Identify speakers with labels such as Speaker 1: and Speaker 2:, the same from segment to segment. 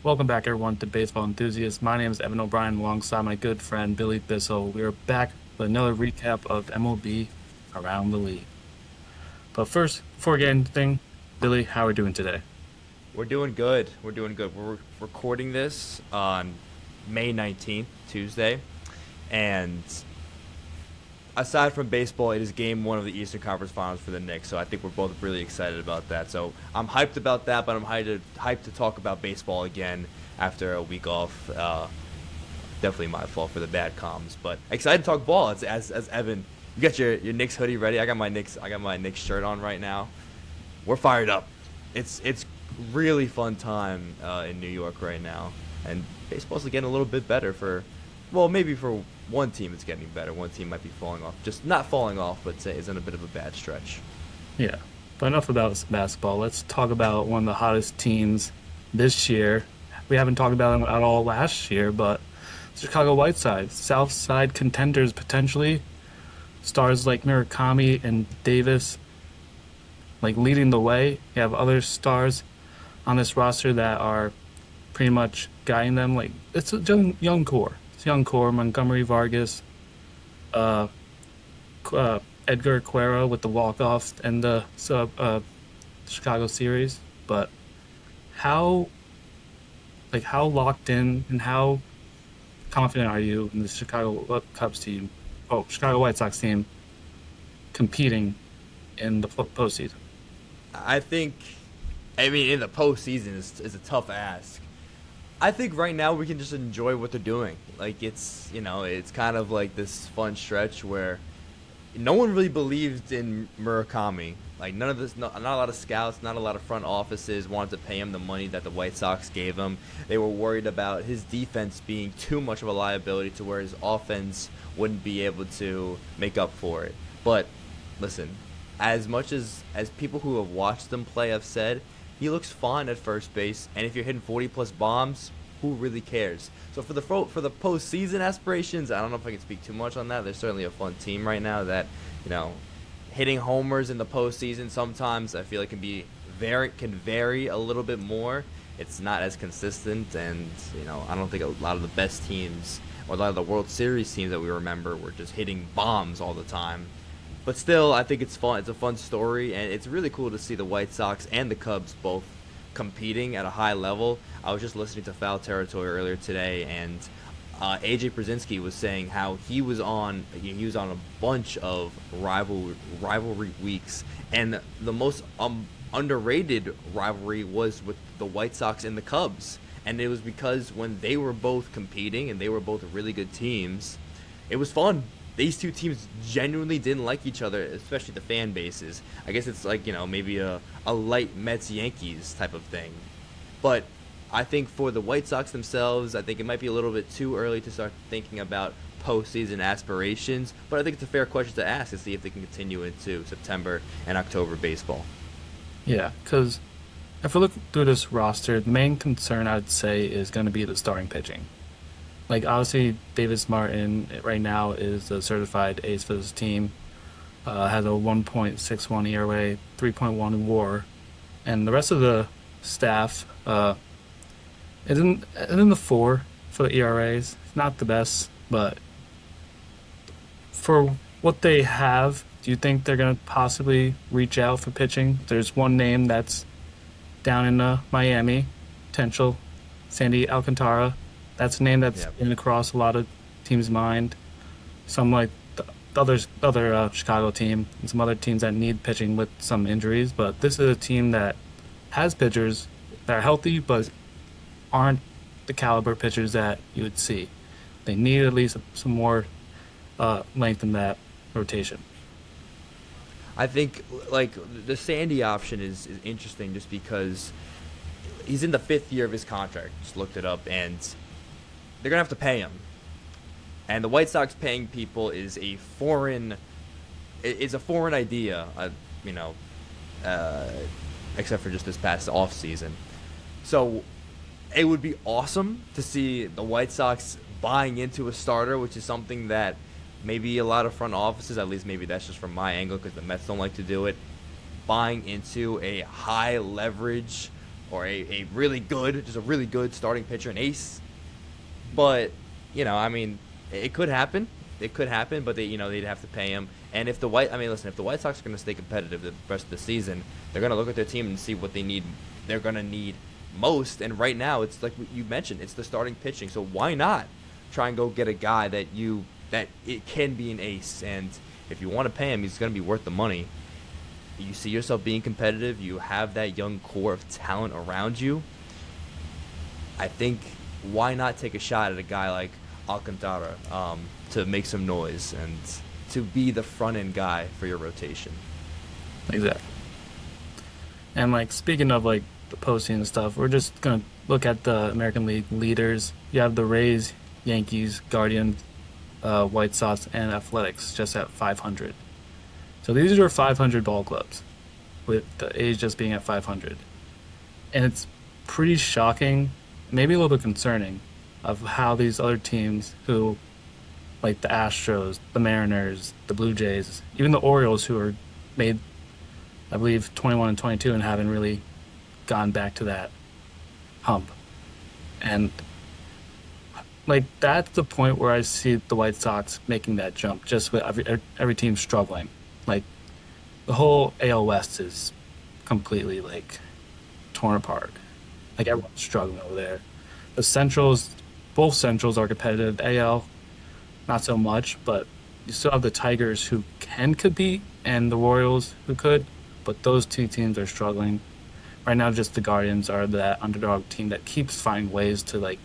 Speaker 1: Welcome back, everyone, to Baseball Enthusiast. My name is Evan O'Brien, alongside my good friend Billy Bissell. We are back with another recap of MLB around the league. But first, before we get anything, Billy, how are we doing today?
Speaker 2: We're doing good. We're doing good. We're recording this on May 19th, Tuesday. And aside from baseball, it is game one of the Eastern Conference Finals for the Knicks. So I think we're both really excited about that. So I'm hyped about that, but I'm hyped to talk about baseball again after a week off. Definitely my fault for the bad comms, but excited to talk ball. It's as Evan, you got your Knicks hoodie ready. I got my Knicks shirt on right now. We're fired up. It's really fun time in New York right now, and baseball's getting a little bit better well, maybe for one team it's getting better. One team might be falling off, just not falling off, but say is in a bit of a bad stretch.
Speaker 1: Yeah, but enough about basketball. Let's talk about one of the hottest teams this year. We haven't talked about them at all last year, but Chicago White Sox, South Side contenders potentially. Stars like Murakami and Davis leading the way. You have other stars on this roster that are pretty much guiding them. It's a young core. It's a young core. Montgomery Vargas, uh, Edgar Quero with the walk off and the Chicago series. But how how locked in and how confident are you in the Chicago Cubs team? Oh, Chicago White Sox team competing in the postseason.
Speaker 2: I think, I mean, in the postseason is a tough ask. I think right now we can just enjoy what they're doing. It's kind of like this fun stretch where no one really believed in Murakami. None of this, not a lot of scouts, not a lot of front offices wanted to pay him the money that the White Sox gave him. They were worried about his defense being too much of a liability to where his offense wouldn't be able to make up for it. But listen, as much as people who have watched them play have said, he looks fine at first base, and if you're hitting 40 plus bombs, who really cares? So for the postseason aspirations, I don't know if I can speak too much on that. They're certainly a fun team right now that, you know, hitting homers in the postseason sometimes I feel like can vary a little bit more. It's not as consistent, and I don't think a lot of the best teams or a lot of the World Series teams that we remember were just hitting bombs all the time. But still, I think it's fun. It's a fun story, and it's really cool to see the White Sox and the Cubs both competing at a high level. I was just listening to Foul Territory earlier today, and AJ Przinsky was saying how he was on a bunch of rivalry weeks, and the most underrated rivalry was with the White Sox and the Cubs, and it was because when they were both competing and they were both really good teams, it was fun. These two teams genuinely didn't like each other, especially the fan bases. I guess it's maybe a light Mets Yankees type of thing. But I think for the White Sox themselves, I think it might be a little bit too early to start thinking about postseason aspirations. But I think it's a fair question to ask to see if they can continue into September and October baseball.
Speaker 1: Yeah, because if we look through this roster, the main concern I'd say is going to be the starting pitching. Obviously, Davis Martin right now is the certified ace for this team. Has a 1.61 ERA, 3.1 WAR, and the rest of the staff is in the four for the ERAs. Not the best, but for what they have, do you think they're going to possibly reach out for pitching? There's one name that's down in Miami, potential Sandy Alcantara. That's a name that's
Speaker 2: Yep.
Speaker 1: been across a lot of teams' mind. Some like the other Chicago team and some other teams that need pitching with some injuries. But this is a team that has pitchers that are healthy but aren't the caliber pitchers that you would see. They need at least some more length in that rotation.
Speaker 2: I think the Sandy option is interesting just because he's in the fifth year of his contract. Just looked it up, and they're gonna have to pay him. And the White Sox paying people is a foreign. It's a foreign idea, you know, uh, except for just this past off season. So it would be awesome to see the White Sox buying into a starter, which is something that maybe a lot of front offices, at least maybe that's just from my angle because the Mets don't like to do it, buying into a high leverage or a really good, just a really good starting pitcher, an ace. But I mean, it could happen. It could happen, but they'd have to pay him. And if the if the White Sox are going to stay competitive the rest of the season, they're going to look at their team and see what they need. They're going to need most. And right now, it's like you mentioned, it's the starting pitching. So why not try and go get a guy that it can be an ace? And if you want to pay him, he's going to be worth the money. You see yourself being competitive. You have that young core of talent around you. I think why not take a shot at a guy like Alcantara to make some noise and to be the front end guy for your rotation.
Speaker 1: Exactly. And like speaking of like the posting and stuff, we're just gonna look at the American League leaders. You have the Rays, Yankees, Guardians, White Sox, and Athletics just at 500. So these are 500 ball clubs, with the A's just being at 500. And it's pretty shocking, maybe a little bit concerning, of how these other teams who, like the Astros, the Mariners, the Blue Jays, even the Orioles, who are made, I believe, 21 and 22 and haven't really gone back to that hump. And like that's the point where I see the White Sox making that jump, just with every team struggling. Like the whole AL West is completely like torn apart. Like everyone's struggling over there. The Centrals, both Centrals are competitive. The AL, not so much, but you still have the Tigers who can compete and the Royals who could, but those two teams are struggling. Right now, just the Guardians are that underdog team that keeps finding ways to like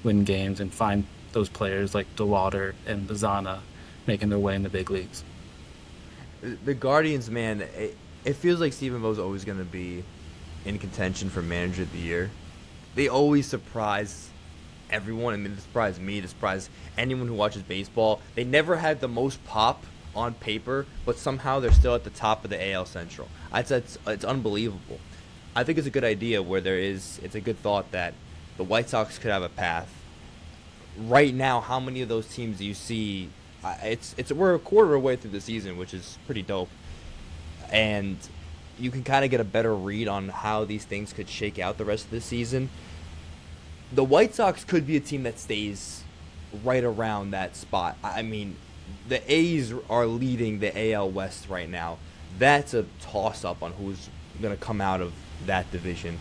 Speaker 1: win games and find those players like DeWater and Bazana making their way in the big leagues.
Speaker 2: The Guardians, man, it feels like Stephen Vo's always going to be in contention for Manager of the Year. They always surprise everyone. I mean, they surprise me, they surprise anyone who watches baseball. They never had the most pop on paper, but somehow they're still at the top of the AL Central. It's unbelievable. I think it's a good idea it's a good thought that the White Sox could have a path. Right now, how many of those teams do you see? We're a quarter away through the season, which is pretty dope. And you can kind of get a better read on how these things could shake out the rest of the season. The White Sox could be a team that stays right around that spot. I mean, the A's are leading the AL West right now. That's a toss-up on who's going to come out of that division.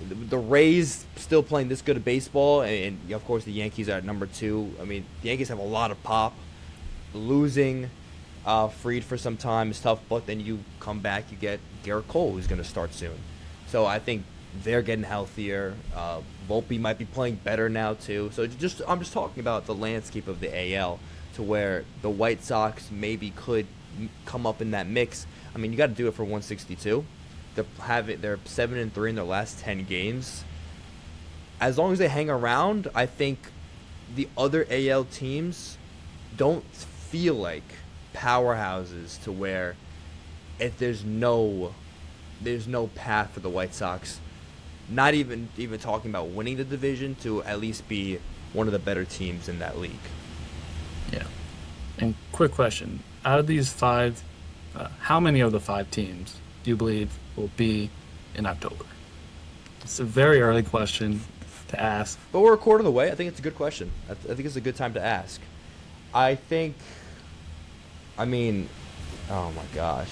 Speaker 2: The Rays still playing this good of baseball, and of course the Yankees are at number 2. I mean, the Yankees have a lot of pop. Losing Fried for some time is tough, but then you come back, you get Garrett Cole, who's going to start soon. So I think they're getting healthier. Volpe might be playing better now too. So I'm just talking about the landscape of the AL, to where the White Sox maybe could come up in that mix. I mean, you got to do it for 162. They're 7-3 in their last 10 games. As long as they hang around, I think the other AL teams don't feel like powerhouses, to where if there's no path for the White Sox, not even talking about winning the division, to at least be one of the better teams in that league.
Speaker 1: Yeah. And quick question: out of these 5, how many of the 5 teams do you believe will be in October? It's a very early question to ask.
Speaker 2: But we're a quarter of the way. I think it's a good question. I think it's a good time to ask. I mean, oh my gosh.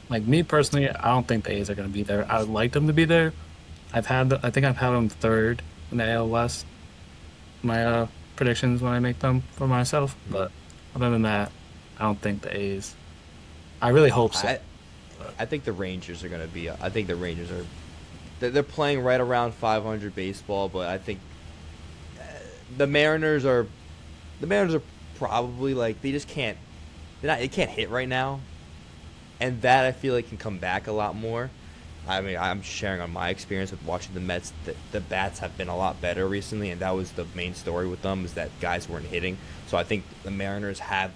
Speaker 1: Like me personally, I don't think the A's are going to be there. I would like them to be there. I think I've had them 3rd in the AL West. My predictions when I make them for myself, but other than that, I don't think the A's. I really hope so.
Speaker 2: I think the Rangers are going to be. I think the Rangers are. They're playing right around 500 baseball, but I think the Mariners are. The Mariners are probably like they just can't. They can't hit right now, and that I feel like can come back a lot more. I mean, I'm sharing on my experience with watching the Mets. The bats have been a lot better recently, and that was the main story with them, is that guys weren't hitting. So I think the Mariners have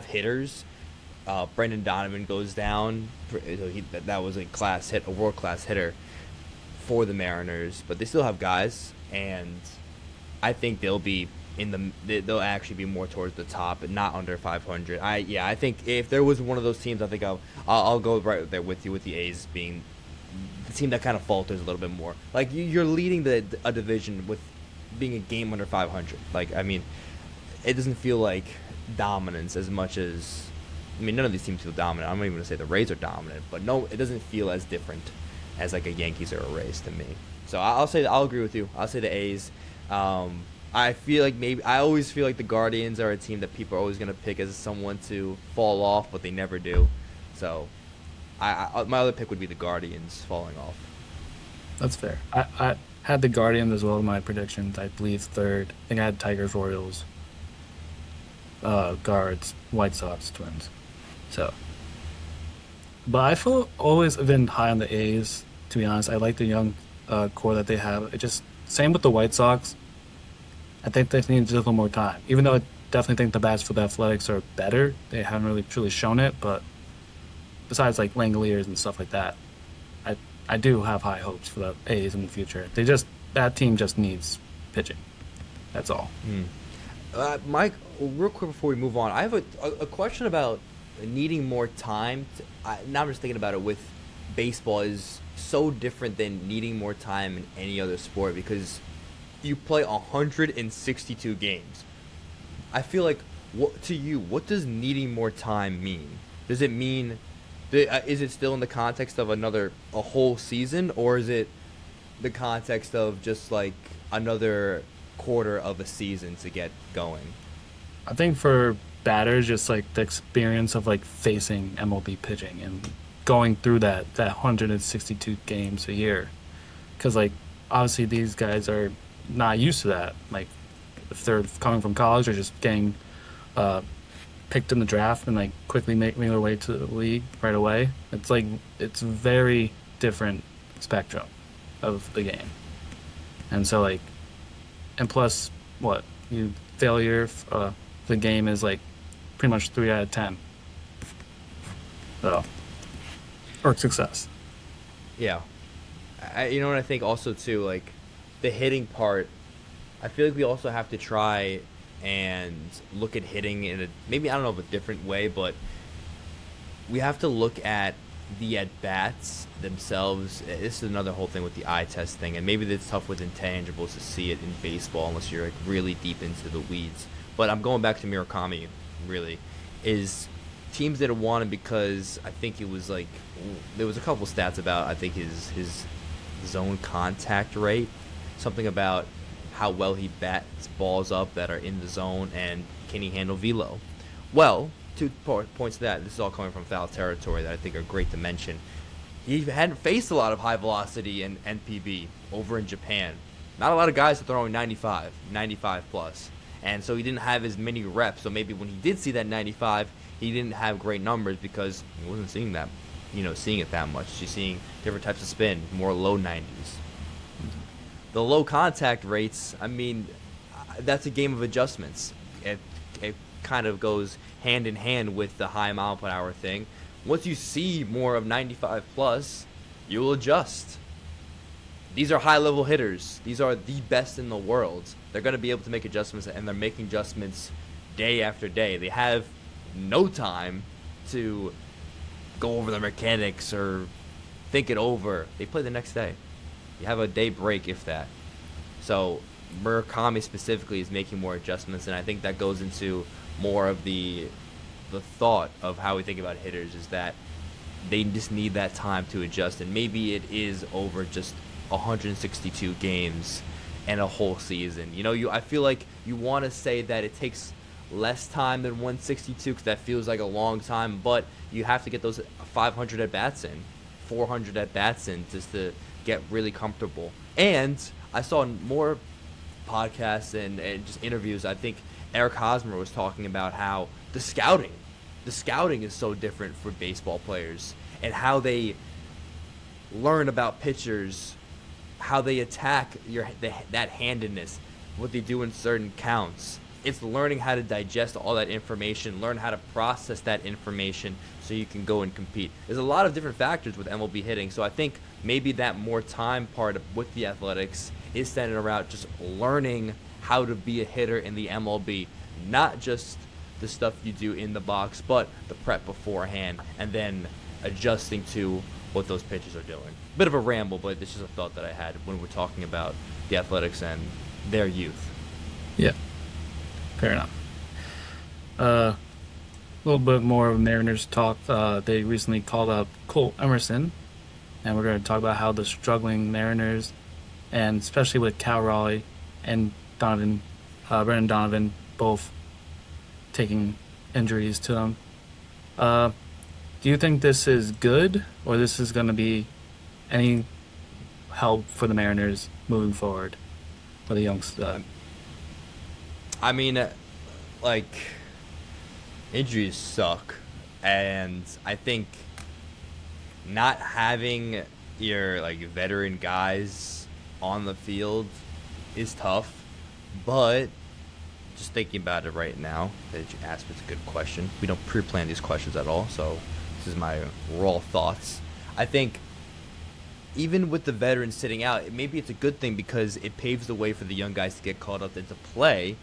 Speaker 2: hitters. Brendan Donovan goes down. That was a world class hitter for the Mariners, but they still have guys, and I think they'll actually be more towards the top, and not under 500. I think if there was one of those teams, I think I'll go right there with you, with the A's being the team that kind of falters a little bit more. Like you're leading a division with being a game under 500. Like I mean, it doesn't feel like dominance as much as, I mean, none of these teams feel dominant. I'm not even gonna say the Rays are dominant, but no, it doesn't feel as different as like a Yankees or a Rays to me. So I'll agree with you. I'll say the A's. I feel like I always feel like the Guardians are a team that people are always gonna pick as someone to fall off, but they never do. So my other pick would be the Guardians falling off.
Speaker 1: That's fair. I had the Guardians as well in my predictions. I believe third. I think I had Tigers, Orioles, Guards, White Sox, Twins. So, but I feel always been high on the A's. To be honest, I like the young core that they have. It just same with the White Sox. I think they need just a little more time. Even though I definitely think the bats for the Athletics are better, they haven't really truly shown it. But besides like Langoliers and stuff like that, I do have high hopes for the A's in the future. That team just needs pitching. That's all.
Speaker 2: Mike, real quick before we move on, I have a question about needing more time. Now I'm just thinking about it with baseball is so different than needing more time in any other sport because you play 162 games. I feel like, what does needing more time mean? Does it mean, is it still in the context of a whole season, or is it the context of just like another quarter of a season to get going?
Speaker 1: I think for batters, just like the experience of like facing MLB pitching and going through that 162 games a year, because like obviously these guys are not used to that. Like if they're coming from college or just getting picked in the draft and like quickly making their way to the league right away, it's very different spectrum of the game. And so like, and plus failure the game is like pretty much 3 out of 10. So, or success.
Speaker 2: Yeah. You know what I think also too, like the hitting part, I feel like we also have to try and look at hitting in a, maybe, I don't know, of a different way, but we have to look at the at-bats themselves. This is another whole thing with the eye test thing, and maybe it's tough with intangibles to see it in baseball unless you're like really deep into the weeds. But I'm going back to Murakami, really, is teams that won it because I think it was like, there was a couple stats about, I think his zone contact rate, something about how well he bats balls up that are in the zone, and can he handle velo. Well, 2 points to that. This is all coming from foul territory that I think are great to mention. He hadn't faced a lot of high velocity and NPB over in Japan. Not a lot of guys are throwing 95 plus. And so he didn't have as many reps. So maybe when he did see that 95, he didn't have great numbers because he wasn't seeing it that much. He's seeing different types of spin, more low 90s. The low contact rates, I mean, that's a game of adjustments. It kind of goes hand in hand with the high mile per hour thing. Once you see more of 95 plus, you'll adjust. These are high level hitters. These are the best in the world. They're going to be able to make adjustments, and they're making adjustments day after day. They have no time to go over the mechanics or think it over. They play the next day. You have a day break, if that. So Murakami specifically is making more adjustments, and I think that goes into more of the thought of how we think about hitters, is that they just need that time to adjust, and maybe it is over just 162 games and a whole season. I feel like you want to say that it takes less time than 162 because that feels like a long time, but you have to get those 500 at bats in, 400 at bats in, just to get really comfortable. And I saw more podcasts and just interviews. I think Eric Hosmer was talking about how the scouting is so different for baseball players, and how they learn about pitchers, how they attack that handedness, what they do in certain counts. It's learning how to digest all that information, learn how to process that information so you can go and compete. There's a lot of different factors with MLB hitting, so I think maybe that more time part with the Athletics is centered around just learning how to be a hitter in the MLB, not just the stuff you do in the box, but the prep beforehand, and then adjusting to what those pitchers are doing. Bit of a ramble, but it's just a thought that I had when we're talking about the Athletics and their youth.
Speaker 1: Yeah, fair enough. A little bit more of Mariners talk. They recently called up Cole Emerson, and we're going to talk about how the struggling Mariners, and especially with Cal Raleigh and Brendan Donovan, both taking injuries to them. Do you think this is good, or this is going to be any help for the Mariners moving forward for the young stud?
Speaker 2: I mean, like, injuries suck, and I think not having your like veteran guys on the field is tough. But just thinking about it right now, that you asked me, it's a good question. We don't pre-plan these questions at all, so this is my raw thoughts. I think even with the veterans sitting out, maybe it's a good thing because it paves the way for the young guys to get called up into play.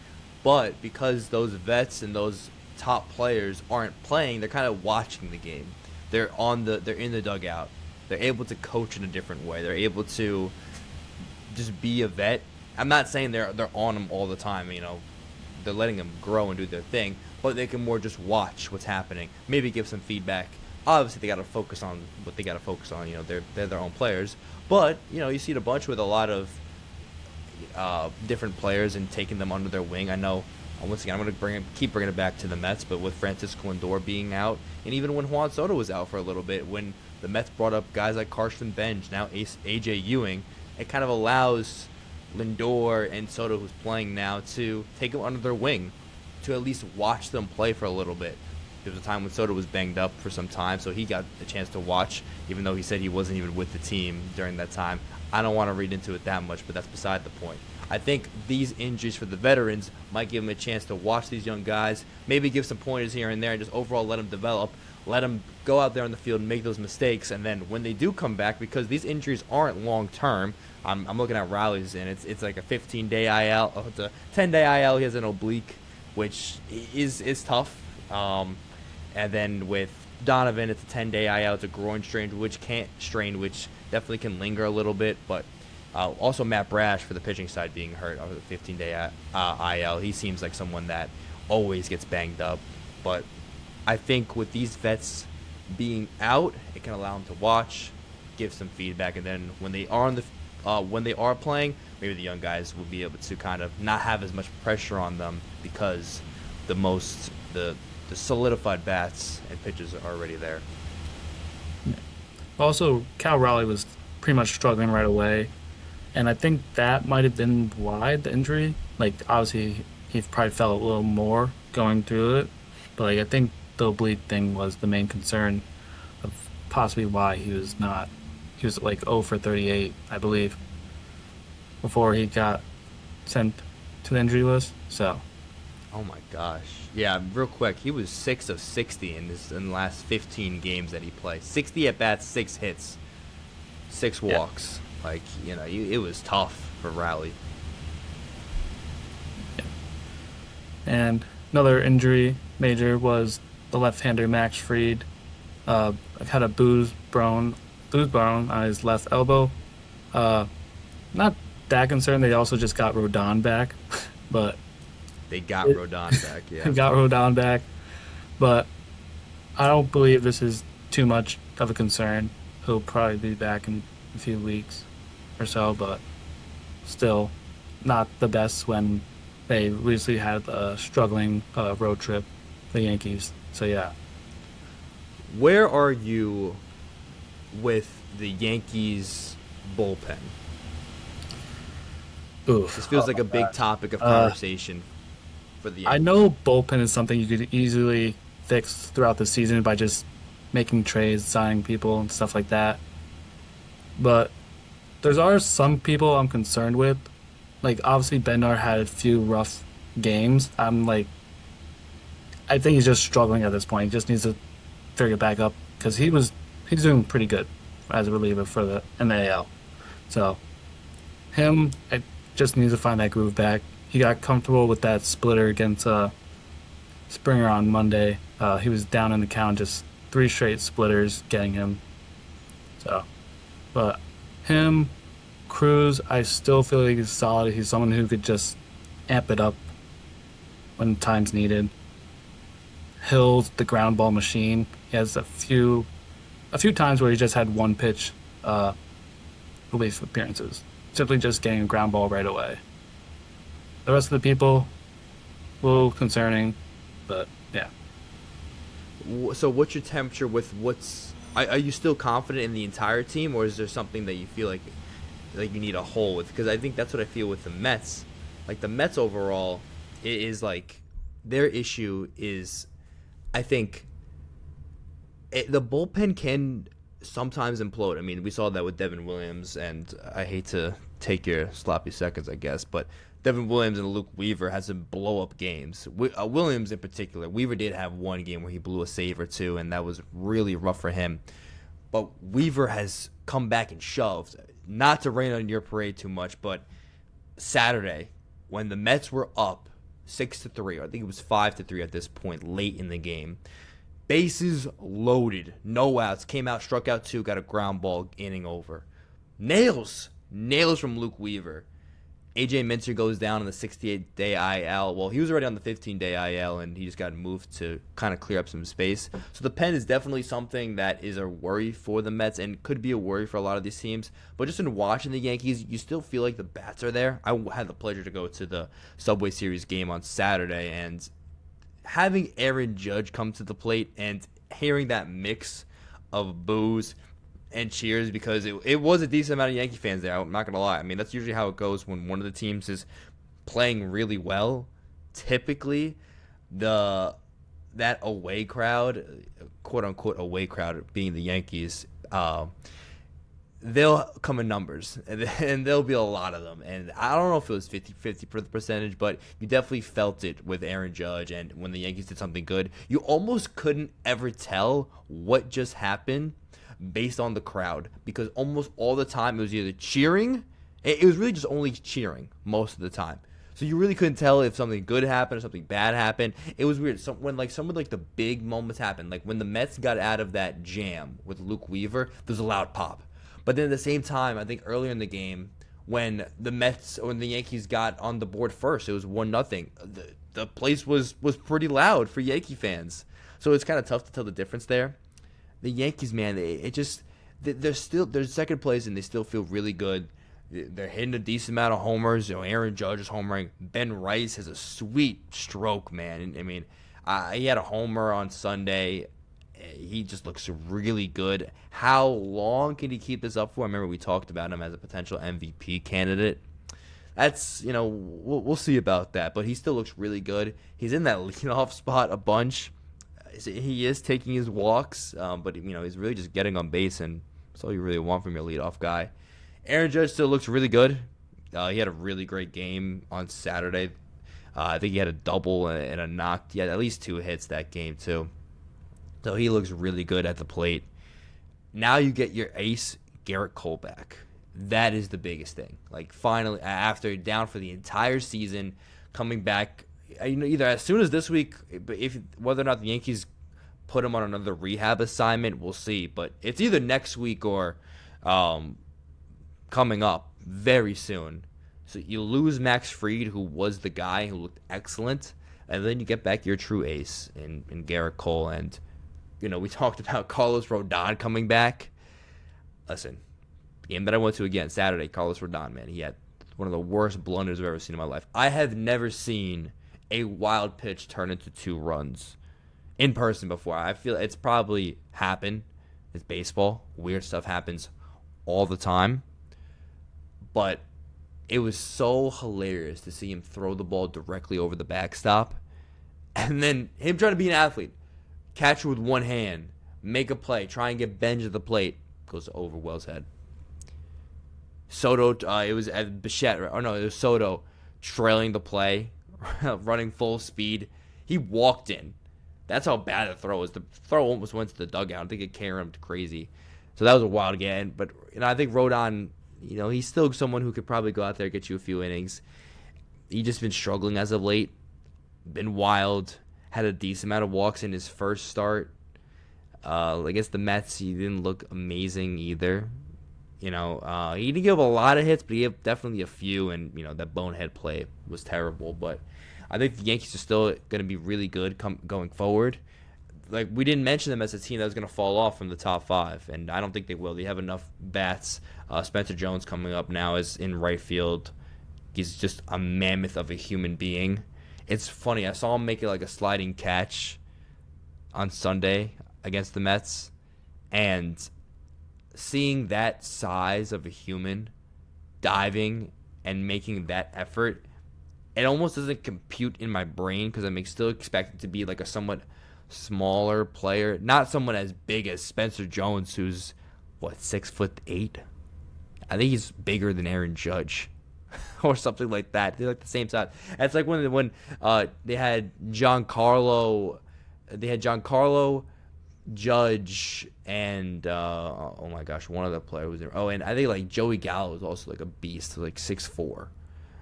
Speaker 2: But because those vets and those top players aren't playing, they're kind of watching the game. They're in the dugout. They're able to coach in a different way. They're able to just be a vet. I'm not saying they're on them all the time. They're letting them grow and do their thing, but they can more just watch what's happening. Maybe give some feedback. Obviously, they got to focus on what they got to focus on. They're their own players, but you see it a bunch with a lot of different players and taking them under their wing. I know. Once again, I'm going to keep bringing it back to the Mets, but with Francisco Lindor being out, and even when Juan Soto was out for a little bit, when the Mets brought up guys like Carson Bench, now A.J. Ewing, it kind of allows Lindor and Soto, who's playing now, to take them under their wing, to at least watch them play for a little bit. There was a time when Soto was banged up for some time, so he got a chance to watch, even though he said he wasn't even with the team during that time. I don't want to read into it that much, but that's beside the point. I think these injuries for the veterans might give them a chance to watch these young guys, maybe give some pointers here and there, and just overall let them develop, let them go out there on the field and make those mistakes, and then when they do come back, because these injuries aren't long-term, I'm looking at Raleigh's, and it's like a 15-day IL. Oh, it's a 10-day IL. He has an oblique, which is tough. And then with Donovan, it's a 10-day IL. It's a groin strain, which definitely can linger a little bit, but also Matt Brash for the pitching side being hurt over the 15-day IL. He seems like someone that always gets banged up. But I think with these vets being out, it can allow them to watch, give some feedback, and then when they are playing, maybe the young guys will be able to kind of not have as much pressure on them because the solidified bats and pitches are already there.
Speaker 1: Also, Cal Raleigh was pretty much struggling right away, and I think that might have been why the injury. Like, obviously, he probably felt a little more going through it, but I think the oblique thing was the main concern of possibly why he was not. He was like 0 for 38, I believe, before he got sent to the injury list. So,
Speaker 2: oh my gosh, yeah. Real quick, he was 6 of 60 in the last 15 games that he played. 60 at bats, 6 hits, 6 walks. Yeah. Like it was tough for Raleigh.
Speaker 1: Yeah. And another injury major was the left-hander Max Fried. Had a bruise bone on his left elbow. Not that concerned. They also just got Rodon back, but
Speaker 2: they got Rodon back. Yeah,
Speaker 1: got Rodon back, but I don't believe this is too much of a concern. He'll probably be back in a few weeks or so, but still not the best when they recently had a struggling road trip, the Yankees. So yeah.
Speaker 2: Where are you with the Yankees bullpen?
Speaker 1: Oof.
Speaker 2: This feels like a big topic of conversation for the Yankees.
Speaker 1: I know bullpen is something you could easily fix throughout the season by just making trades, signing people, and stuff like that. But are some people I'm concerned with. Like, obviously, Bednar had a few rough games. I think he's just struggling at this point. He just needs to figure it back up because he's doing pretty good as a reliever in the AL. So, I just needs to find that groove back. He got comfortable with that splitter against Springer on Monday. He was down in the count, just 3 straight splitters getting him. So, but him, Cruz, I still feel like he's solid. He's someone who could just amp it up when time's needed. Hill's the ground ball machine. He has a few times where he just had one pitch uh, relief appearances, simply just getting a ground ball right away. The rest of the people, a little concerning, but yeah.
Speaker 2: So what's your temperature with what's? Are you still confident in the entire team, or is there something that you feel like you need a hole with? Because I think that's what I feel with the Mets. Like the Mets overall, it is like their issue is, I think, the bullpen can sometimes implode. I mean, we saw that with Devin Williams, and I hate to take your sloppy seconds, I guess, but Devin Williams and Luke Weaver had some blow-up games. Williams in particular. Weaver did have one game where he blew a save or two, and that was really rough for him. But Weaver has come back and shoved. Not to rain on your parade too much, but Saturday, when the Mets were up 6-3, or I think it was 5-3 at this point, late in the game, bases loaded, no outs, came out, struck out two, got a ground ball, inning over. Nails from Luke Weaver. AJ Minter goes down on the 68-day IL. Well, he was already on the 15-day IL, and he just got moved to kind of clear up some space. So the pen is definitely something that is a worry for the Mets and could be a worry for a lot of these teams. But just in watching the Yankees, you still feel like the bats are there. I had the pleasure to go to the Subway Series game on Saturday, and having Aaron Judge come to the plate and hearing that mix of boos and cheers, because it was a decent amount of Yankee fans there. I'm not going to lie. I mean, that's usually how it goes when one of the teams is playing really well. Typically, that away crowd, quote-unquote away crowd, being the Yankees, they'll come in numbers, and there'll be a lot of them. And I don't know if it was 50-50 for the percentage, but you definitely felt it with Aaron Judge. And when the Yankees did something good, you almost couldn't ever tell what just happened based on the crowd, because almost all the time it was either cheering. It was really just only cheering most of the time. So you really couldn't tell if something good happened or something bad happened. It was weird. When some of the big moments happened, like when the Mets got out of that jam with Luke Weaver, there's a loud pop. But then at the same time, I think earlier in the game, when the Yankees got on the board first, it was 1-0. The place was pretty loud for Yankee fans. So it's kind of tough to tell the difference there. The Yankees, man, they're second place and they still feel really good. They're hitting a decent amount of homers. Aaron Judge is homering. Ben Rice has a sweet stroke, man. I mean, he had a homer on Sunday. He just looks really good. How long can he keep this up for? I remember we talked about him as a potential MVP candidate. That's, we'll see about that. But he still looks really good. He's in that leadoff spot a bunch. He is taking his walks, but he's really just getting on base, and that's all you really want from your leadoff guy. Aaron Judge still looks really good. He had a really great game on Saturday. I think he had a double and a knock. He had at least 2 hits that game too. So he looks really good at the plate. Now you get your ace, Garrett Cole, back. That is the biggest thing. Like, finally, after down for the entire season, coming back, either as soon as this week, whether or not the Yankees put him on another rehab assignment, we'll see. But it's either next week or coming up very soon. So you lose Max Fried, who was the guy who looked excellent, and then you get back your true ace in Garrett Cole. And we talked about Carlos Rodon coming back. Listen, the game that I went to again Saturday, Carlos Rodon, man, he had one of the worst blunders I've ever seen in my life. I have never seen a wild pitch turn into 2 runs in person before. I feel it's probably happened. It's baseball. Weird stuff happens all the time. But it was so hilarious to see him throw the ball directly over the backstop. And then him trying to be an athlete. Catch it with one hand. Make a play. Try and get Benj at the plate. Goes over Wells' head. Soto, it was at Bichette. It was Soto trailing the play. Running full speed. He walked in. That's how bad the throw was. The throw almost went to the dugout. I think it carried him crazy. So that was a wild game. But I think Rodon, he's still someone who could probably go out there and get you a few innings. He's just been struggling as of late. Been wild. Had a decent amount of walks in his first start. Against the Mets, he didn't look amazing either. He didn't give up a lot of hits, but he gave definitely a few, and that bonehead play was terrible. But I think the Yankees are still going to be really good going forward. Like, we didn't mention them as a team that was going to fall off from the top five, and I don't think they will. They have enough bats. Spencer Jones coming up now is in right field. He's just a mammoth of a human being. It's funny. I saw him make it like a sliding catch on Sunday against the Mets, and seeing that size of a human diving and making that effort, it almost doesn't compute in my brain because I'm still expected to be like a somewhat smaller player, not someone as big as Spencer Jones, who's 6'8". I think he's bigger than Aaron Judge, or something like that. They're like the same size. It's like when they had Giancarlo, Judge, and oh my gosh, one other player was there. Oh, and I think like Joey Gallo was also like a beast, like 6'4",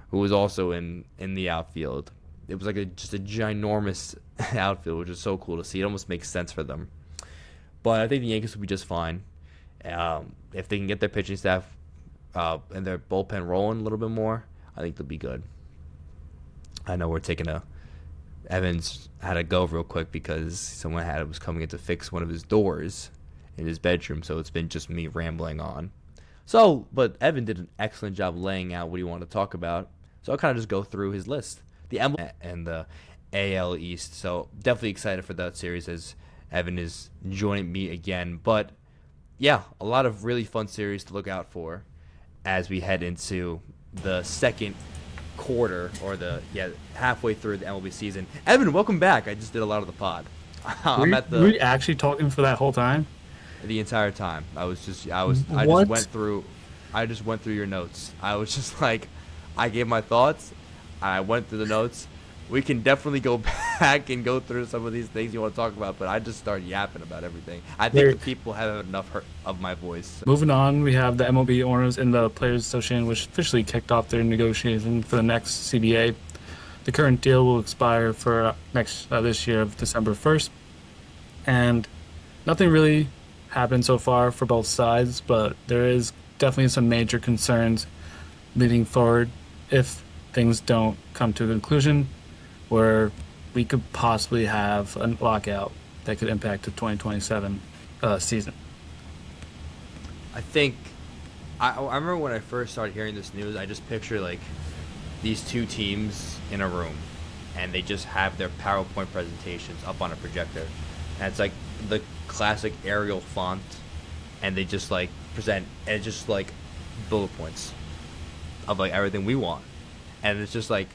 Speaker 2: who was also in the outfield. It was like just a ginormous outfield, which is so cool to see. It almost makes sense for them. But I think the Yankees will be just fine if they can get their pitching staff and their bullpen rolling a little bit more. I think they'll be good. I know we're taking Evans had to go real quick because someone was coming in to fix one of his doors in his bedroom, so it's been just me rambling on. But Evan did an excellent job laying out what he wanted to talk about, so I'll kind of just go through his list. The emblem and the AL East, so definitely excited for that series as Evan is joining me again. But yeah, a lot of really fun series to look out for as we head into the second quarter, or halfway through the MLB season. Evan, welcome back. I just did a lot of the pod.
Speaker 1: Were you actually talking for that whole time?
Speaker 2: The entire time. I just went through your notes. I was just like, I gave my thoughts. I went through the notes. We can definitely go back and go through some of these things you want to talk about, but I just started yapping about everything. I think the people have enough of my voice.
Speaker 1: Moving on, we have the MLB owners and the Players Association, which officially kicked off their negotiation for the next CBA. The current deal will expire for this year of December 1st, and nothing really happened so far for both sides, but there is definitely some major concerns leading forward if things don't come to a conclusion, where we could possibly have a lockout that could impact the 2027 season.
Speaker 2: I think I remember when I first started hearing this news, I just picture like these two teams in a room, and they just have their PowerPoint presentations up on a projector, and it's like the classic Arial font, and they just like present, and it's just like bullet points of like everything we want. And it's just like,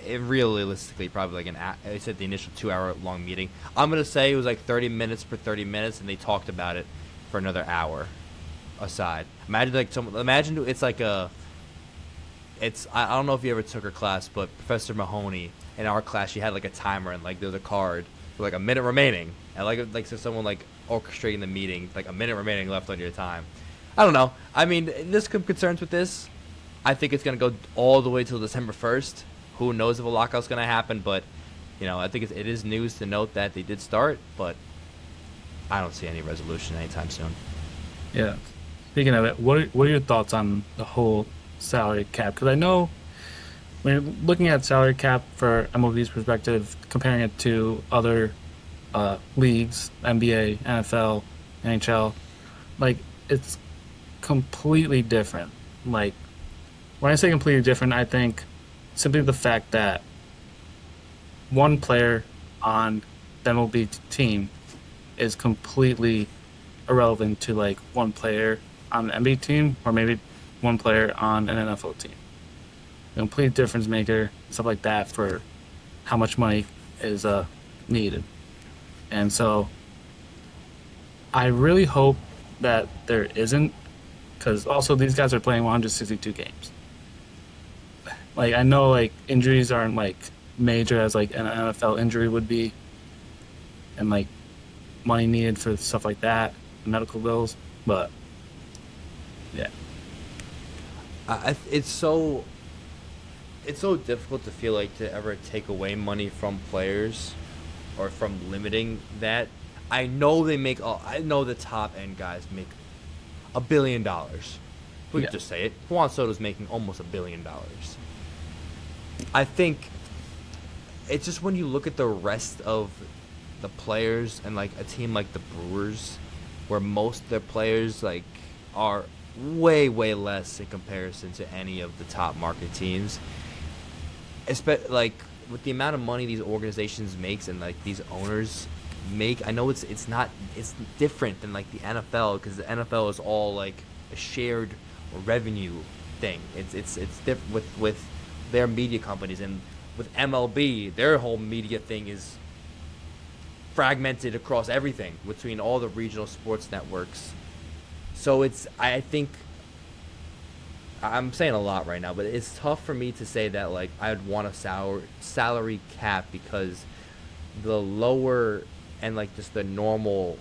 Speaker 2: it realistically probably like I said the initial 2-hour long meeting. I'm gonna say it was like 30 minutes per 30 minutes, and they talked about it for another hour aside. Imagine it's like I don't know if you ever took her class, but Professor Mahoney in our class, she had like a timer, and like there's a card for like a minute remaining, and like so someone like orchestrating the meeting, like a minute remaining left on your time. I don't know. I mean, there's some concerns with this. I think it's going to go all the way till December 1st. Who knows if a lockout's going to happen, but I think it is news to note that they did start, but I don't see any resolution anytime soon.
Speaker 1: Yeah. Speaking of it, what are your thoughts on the whole salary cap? Because I know when you're looking at salary cap for MLB's perspective, comparing it to other leagues, NBA, NFL, NHL, like, it's completely different. Like, when I say completely different, I think simply the fact that one player on the MLB team is completely irrelevant to like one player on an NBA team, or maybe one player on an NFL team. A complete difference maker, stuff like that, for how much money is needed. And so I really hope that there isn't, because also these guys are playing 162 games. Like, I know like injuries aren't like major as like an NFL injury would be, and like money needed for stuff like that, medical bills, but yeah.
Speaker 2: It's so difficult to feel like to ever take away money from players or from limiting that. I know they make. I know the top end guys make $1 billion. We
Speaker 1: Yeah.
Speaker 2: could just say it. Juan Soto's making almost $1 billion. I think it's just when you look at the rest of the players and like a team like the Brewers, where most of their players like are way less in comparison to any of the top market teams. Like with the amount of money these organizations makes and like these owners make, I know it's different than like the NFL, because the NFL is all like a shared revenue thing. It's different with their media companies, and with MLB, their whole media thing is fragmented across everything between all the regional sports networks. So I think I'm saying a lot right now, but it's tough for me to say that like I'd want a salary cap, because the lower and like just the normal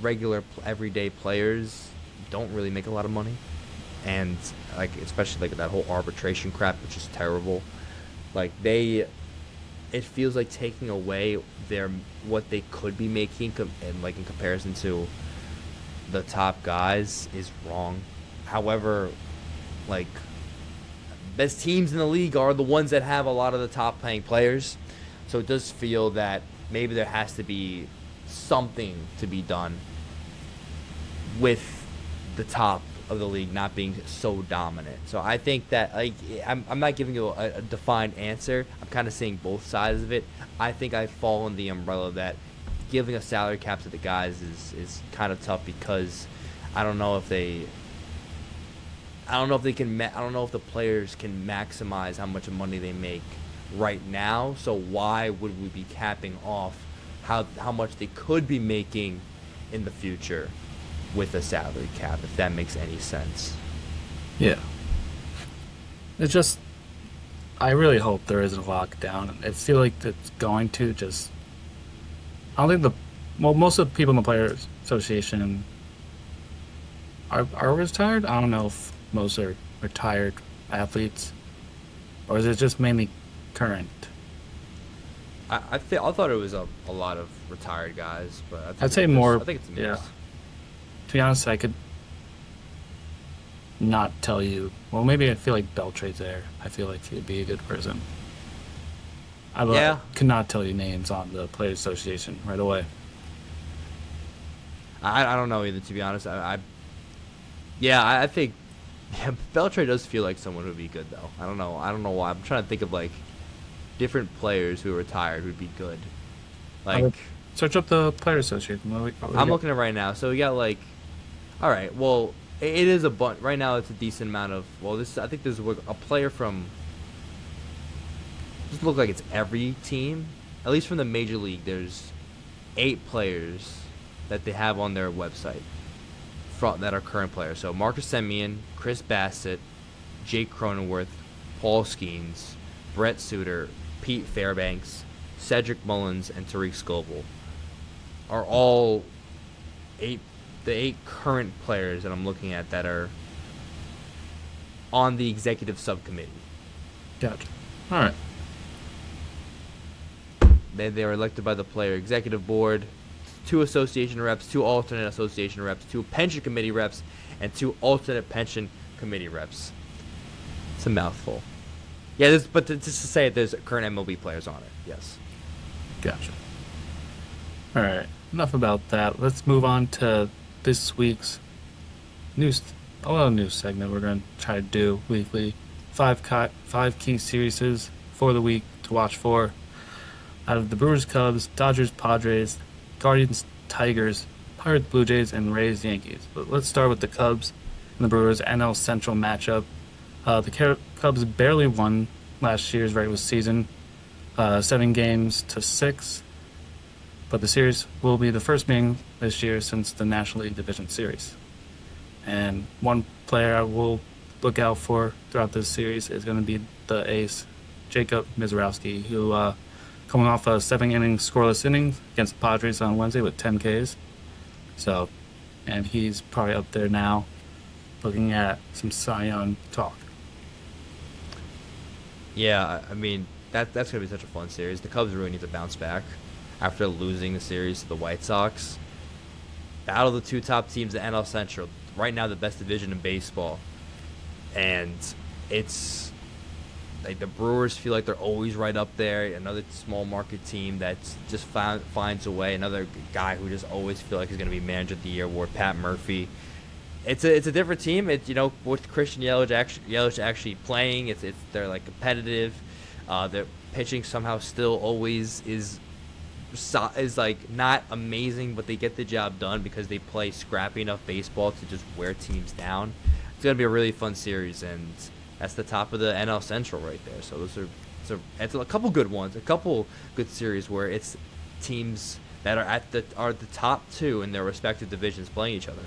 Speaker 2: regular everyday players don't really make a lot of money, and like especially like that whole arbitration crap, which is terrible. Like it feels like taking away what they could be making and like in comparison to the top guys is wrong. However, like best teams in the league are the ones that have a lot of the top paying players, so it does feel that maybe there has to be something to be done with the top of the league not being so dominant. So I think that like I'm not giving you a defined answer. I'm kind of saying both sides of it. I think I fall in the umbrella that giving a salary cap to the guys is kind of tough, because I don't know if the players can maximize how much money they make right now. So why would we be capping off how much they could be making in the future with a salary cap, if that makes any sense?
Speaker 1: Yeah. It's just, I really hope there isn't a lockdown. It feels like it's going to just. I don't think most of the people in the Players Association are retired. I don't know if most are retired athletes, or is it just mainly current?
Speaker 2: I thought it was a lot of retired guys, but
Speaker 1: I'd say more.
Speaker 2: I think it's a mix.
Speaker 1: Yeah. To be honest, I could not tell you. Well, maybe I feel like Beltrade's there. I feel like he'd be a good person. I could not tell you names on the Players Association right away.
Speaker 2: I don't know either, to be honest. I think Beltrade does feel like someone who'd be good, though. I don't know why. I'm trying to think of like different players who are retired who'd be good. Like,
Speaker 1: search up the Players Association.
Speaker 2: I'm looking at it right now. So we got like, all right. Well, it is a bunch right now. It's a decent amount of. Well, I think there's a player from. Doesn't look like it's every team. At least from the major league, there's 8 players that they have on their website that are current players. So Marcus Semien, Chris Bassett, Jake Cronenworth, Paul Skeens, Brett Suter, Pete Fairbanks, Cedric Mullins, and Tariq Scoble are all the 8 current players that I'm looking at that are on the executive subcommittee.
Speaker 1: Gotcha. All right.
Speaker 2: They are elected by the player executive board, 2 association reps, 2 alternate association reps, 2 pension committee reps, and 2 alternate pension committee reps. It's a mouthful. Yeah, but just to say it, there's current MLB players on it. Yes.
Speaker 1: Gotcha. All right. Enough about that. Let's move on to this week's news. A little news segment we're going to try to do weekly. 5 key series for the week to watch for. Out of the Brewers, Cubs, Dodgers, Padres, Guardians, Tigers, Pirates, Blue Jays, and Rays, Yankees. But let's start with the Cubs and the Brewers NL Central matchup. The Cubs barely won last year's regular season, 7 games to 6. But the series will be the first meeting this year since the National League Division Series. And one player I will look out for throughout this series is going to be the ace, Jacob Mizorowski, who coming off a 7-inning scoreless innings against the Padres on Wednesday with 10 Ks. So, and he's probably up there now looking at some Cy Young talk.
Speaker 2: Yeah, I mean, that's going to be such a fun series. The Cubs really need to bounce back. after losing the series to the White Sox. Battle of the two top teams in NL Central. Right now, the best division in baseball. And it's like the Brewers feel like they're always right up there. Another small market team that just finds a way. Another guy who just always feel like he's going to be Manager of the Year award, Pat Murphy. It's a different team. It's, with Christian Yelich actually playing, they're like competitive. Their pitching somehow still always is like not amazing, but they get the job done because they play scrappy enough baseball to just wear teams down. It's gonna be a really fun series, and that's the top of the NL Central right there. So it's a couple good ones, a couple good series where it's teams that are the top two in their respective divisions playing each other.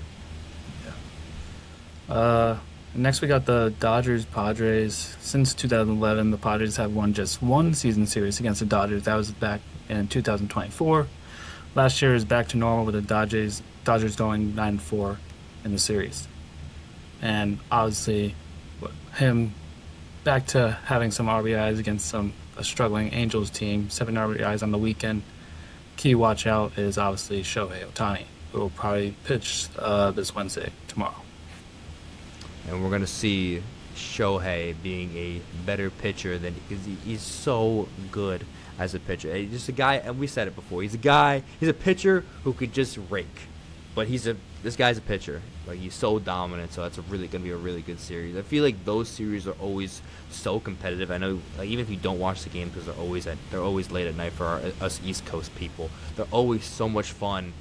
Speaker 1: Next we got the Dodgers Padres. Since 2011, the Padres have won just one season series against the Dodgers. That was back in 2024. Last year is back to normal with the Dodgers going 9-4 in the series. And obviously, him back to having some RBIs against a struggling Angels team, 7 RBIs on the weekend. Key watch out is obviously Shohei Ohtani, who will probably pitch this Wednesday, tomorrow.
Speaker 2: And we're going to see Shohei being a better pitcher because he's so good as a pitcher. He's just a guy, and we said it before, he's a pitcher who could just rake. But this guy's a pitcher. Like, he's so dominant, so that's going to be a really good series. I feel like those series are always so competitive. I know, like, even if you don't watch the game, because they're always late at night for us East Coast people. They're always so much fun.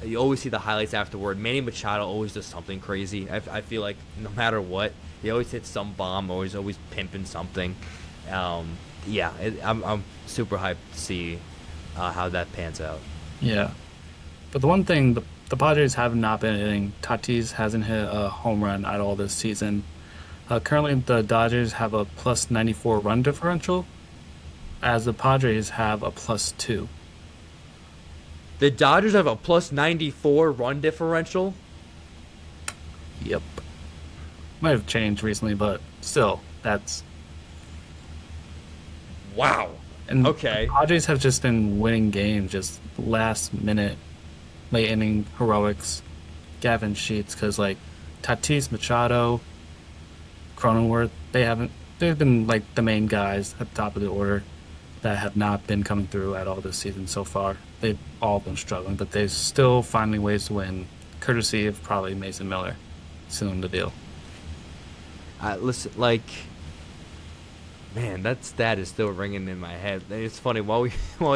Speaker 2: You always see the highlights afterward. Manny Machado always does something crazy. I feel like no matter what, he always hits some bomb, always pimping something. I'm super hyped to see how that pans out.
Speaker 1: Yeah. But the one thing, the Padres have not been hitting. Tatis hasn't hit a home run at all this season. Currently, the Dodgers have a plus 94 run differential, as the Padres have a plus 2.
Speaker 2: The Dodgers have a plus 94 run differential?
Speaker 1: Yep. Might have changed recently, but still, that's...
Speaker 2: Wow.
Speaker 1: And
Speaker 2: okay.
Speaker 1: The Padres have just been winning games, just last minute, late inning heroics, Gavin Sheets, because like Tatis, Machado, Cronenworth, they've been like the main guys at the top of the order that have not been coming through at all this season so far. They've all been struggling, but they're still finding ways to win, courtesy of probably Mason Miller sealing the deal.
Speaker 2: Listen, man, that stat is still ringing in my head. It's funny, while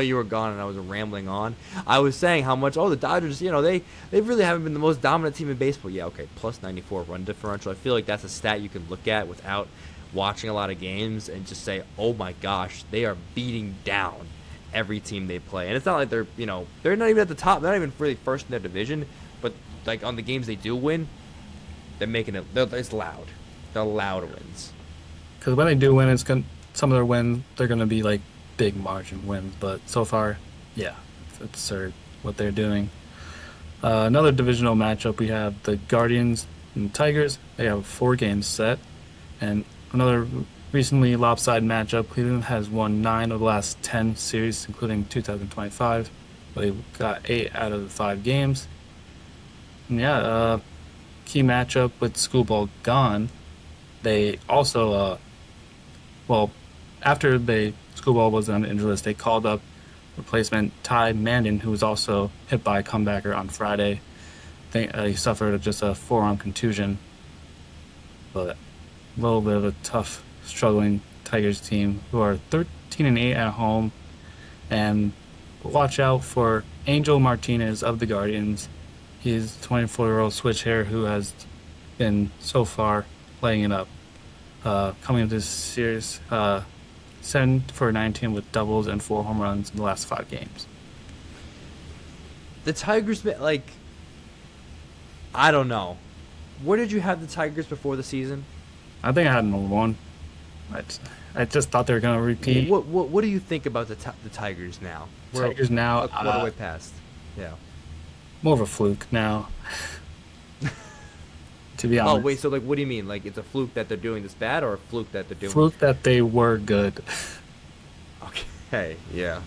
Speaker 2: you were gone and I was rambling on, I was saying how much, the Dodgers, they really haven't been the most dominant team in baseball. Yeah, okay, plus 94 run differential. I feel like that's a stat you can look at without watching a lot of games and just say, oh my gosh, they are beating down every team they play. And it's not like they're not even at the top, they're not even really first in their division, but like on the games they do win, they're making it, it's loud. They're loud wins.
Speaker 1: Because when they do win, some of their wins, they're going to be like big margin wins. But so far, yeah, it's absurd what they're doing. Another divisional matchup, we have the Guardians and Tigers. They have 4 games set. And another recently lopsided matchup, Cleveland has won 9 of the last 10 series, including 2025. But they got 8 out of the 5 games. And yeah, key matchup with Schoolball gone. They also, after Schoolball was on the injury list, they called up replacement Ty Mandan, who was also hit by a comebacker on Friday. He suffered just a forearm contusion. But a little bit of a tough, struggling Tigers team who are 13-8 at home. And watch out for Angel Martinez of the Guardians. He's a 24-year-old switch hitter who has been so far playing it up. Coming into this series, 7 for 19 with doubles and 4 home runs in the last 5 games.
Speaker 2: The Tigers, I don't know. Where did you have the Tigers before the season?
Speaker 1: I think I had number 1. I just thought they were going to repeat.
Speaker 2: What do you think about the Tigers now?
Speaker 1: Tigers now,
Speaker 2: a quarter way past. Yeah.
Speaker 1: More of a fluke now. To be honest.
Speaker 2: Oh wait, so what do you mean? Like it's a fluke that they're doing this bad, or a fluke that they're doing?
Speaker 1: Fluke that they were good.
Speaker 2: Okay. Yeah.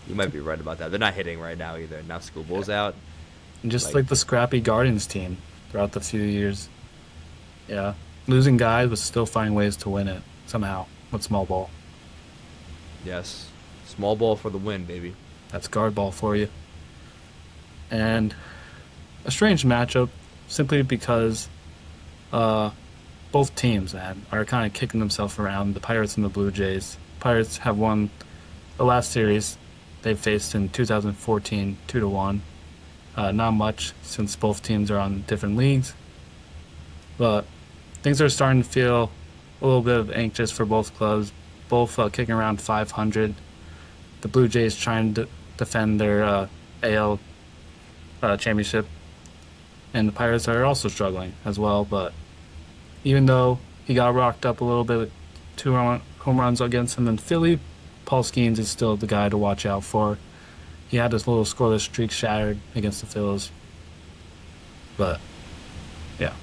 Speaker 2: You might be right about that. They're not hitting right now either. Now Schoolboy's out.
Speaker 1: And just
Speaker 2: Like,
Speaker 1: like the scrappy Guardians team throughout the few years. Yeah. Losing guys, but still finding ways to win it somehow with small ball.
Speaker 2: yes, small ball for the win, baby.
Speaker 1: That's guard ball for you. And a strange matchup simply because both teams, man, are kind of kicking themselves around. The Pirates and the Blue Jays. Pirates have won the last series they faced in 2014, 2-1. Not much since both teams are on different leagues, but things are starting to feel a little bit of anxious for both clubs. Both kicking around 500. The Blue Jays trying to defend their AL championship, and the Pirates are also struggling as well. But even though he got rocked up a little bit with home runs against him in Philly, Paul Skeens is still the guy to watch out for. He had this little scoreless streak shattered against the Phils. But yeah,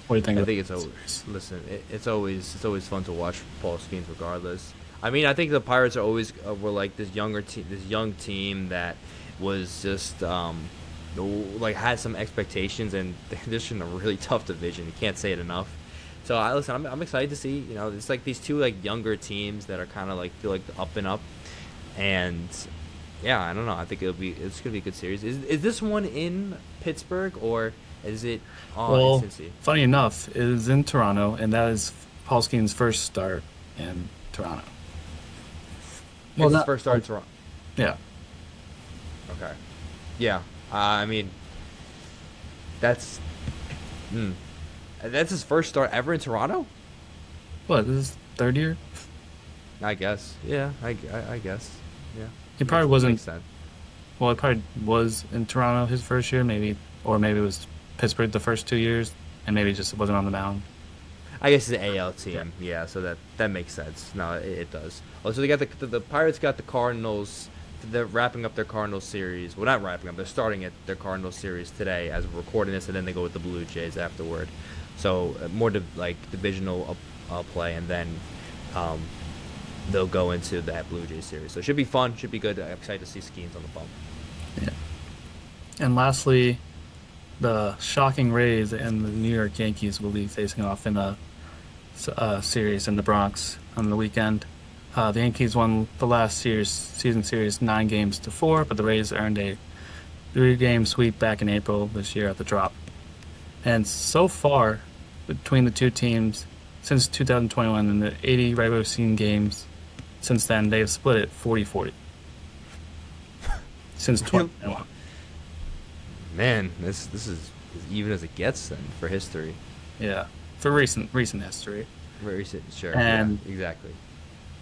Speaker 1: what do you think?
Speaker 2: I
Speaker 1: of
Speaker 2: think it's
Speaker 1: this
Speaker 2: always
Speaker 1: series?
Speaker 2: listen. It's always fun to watch Paul Skeens regardless. I mean, I think the Pirates are always were like this young team that was just like had some expectations, and they're just in a really tough division. You can't say it enough. So I'm excited to see. You know, it's like these two like younger teams that are kind of like feel like the up and up, and yeah, I don't know. I think it's gonna be a good series. Is this one in Pittsburgh or is it in
Speaker 1: Well,
Speaker 2: Cincy?
Speaker 1: funny enough, it is in Toronto, and that is Paul Skeens' first start in Toronto. Well,
Speaker 2: It's his
Speaker 1: not
Speaker 2: first start in Toronto.
Speaker 1: yeah.
Speaker 2: Okay. Yeah. I mean, that's that's his first start ever in Toronto.
Speaker 1: What, this is third year?
Speaker 2: I guess. Yeah. I guess. Yeah.
Speaker 1: He probably wasn't.
Speaker 2: Makes sense.
Speaker 1: Well, it probably was in Toronto his first year, maybe, or maybe it was Pittsburgh the first 2 years, and maybe just wasn't on the mound.
Speaker 2: I guess it's an AL team. Yeah. So that makes sense. No, it does. Oh, so they got the Pirates got the Cardinals. They're wrapping up their Cardinals series. Well, not wrapping up. They're starting at their Cardinals series today as we're recording this, and then they go with the Blue Jays afterward. So more like divisional play, and then they'll go into that Blue Jays series. So it should be fun. Should be good. I'm excited to see Skeens on the bump.
Speaker 1: Yeah. And lastly, the shocking Rays and the New York Yankees will be facing off in a series in the Bronx on the weekend. The Yankees won the last season series 9-4, but the Rays earned a 3-game sweep back in April this year at the Trop. And so far, between the two teams, since 2021 and the 80 regular season games, since then they've split it 40-40. Since 2021.
Speaker 2: Man, this is as even as it gets then for history.
Speaker 1: Yeah, for recent history.
Speaker 2: Very sure.
Speaker 1: And
Speaker 2: yeah, exactly.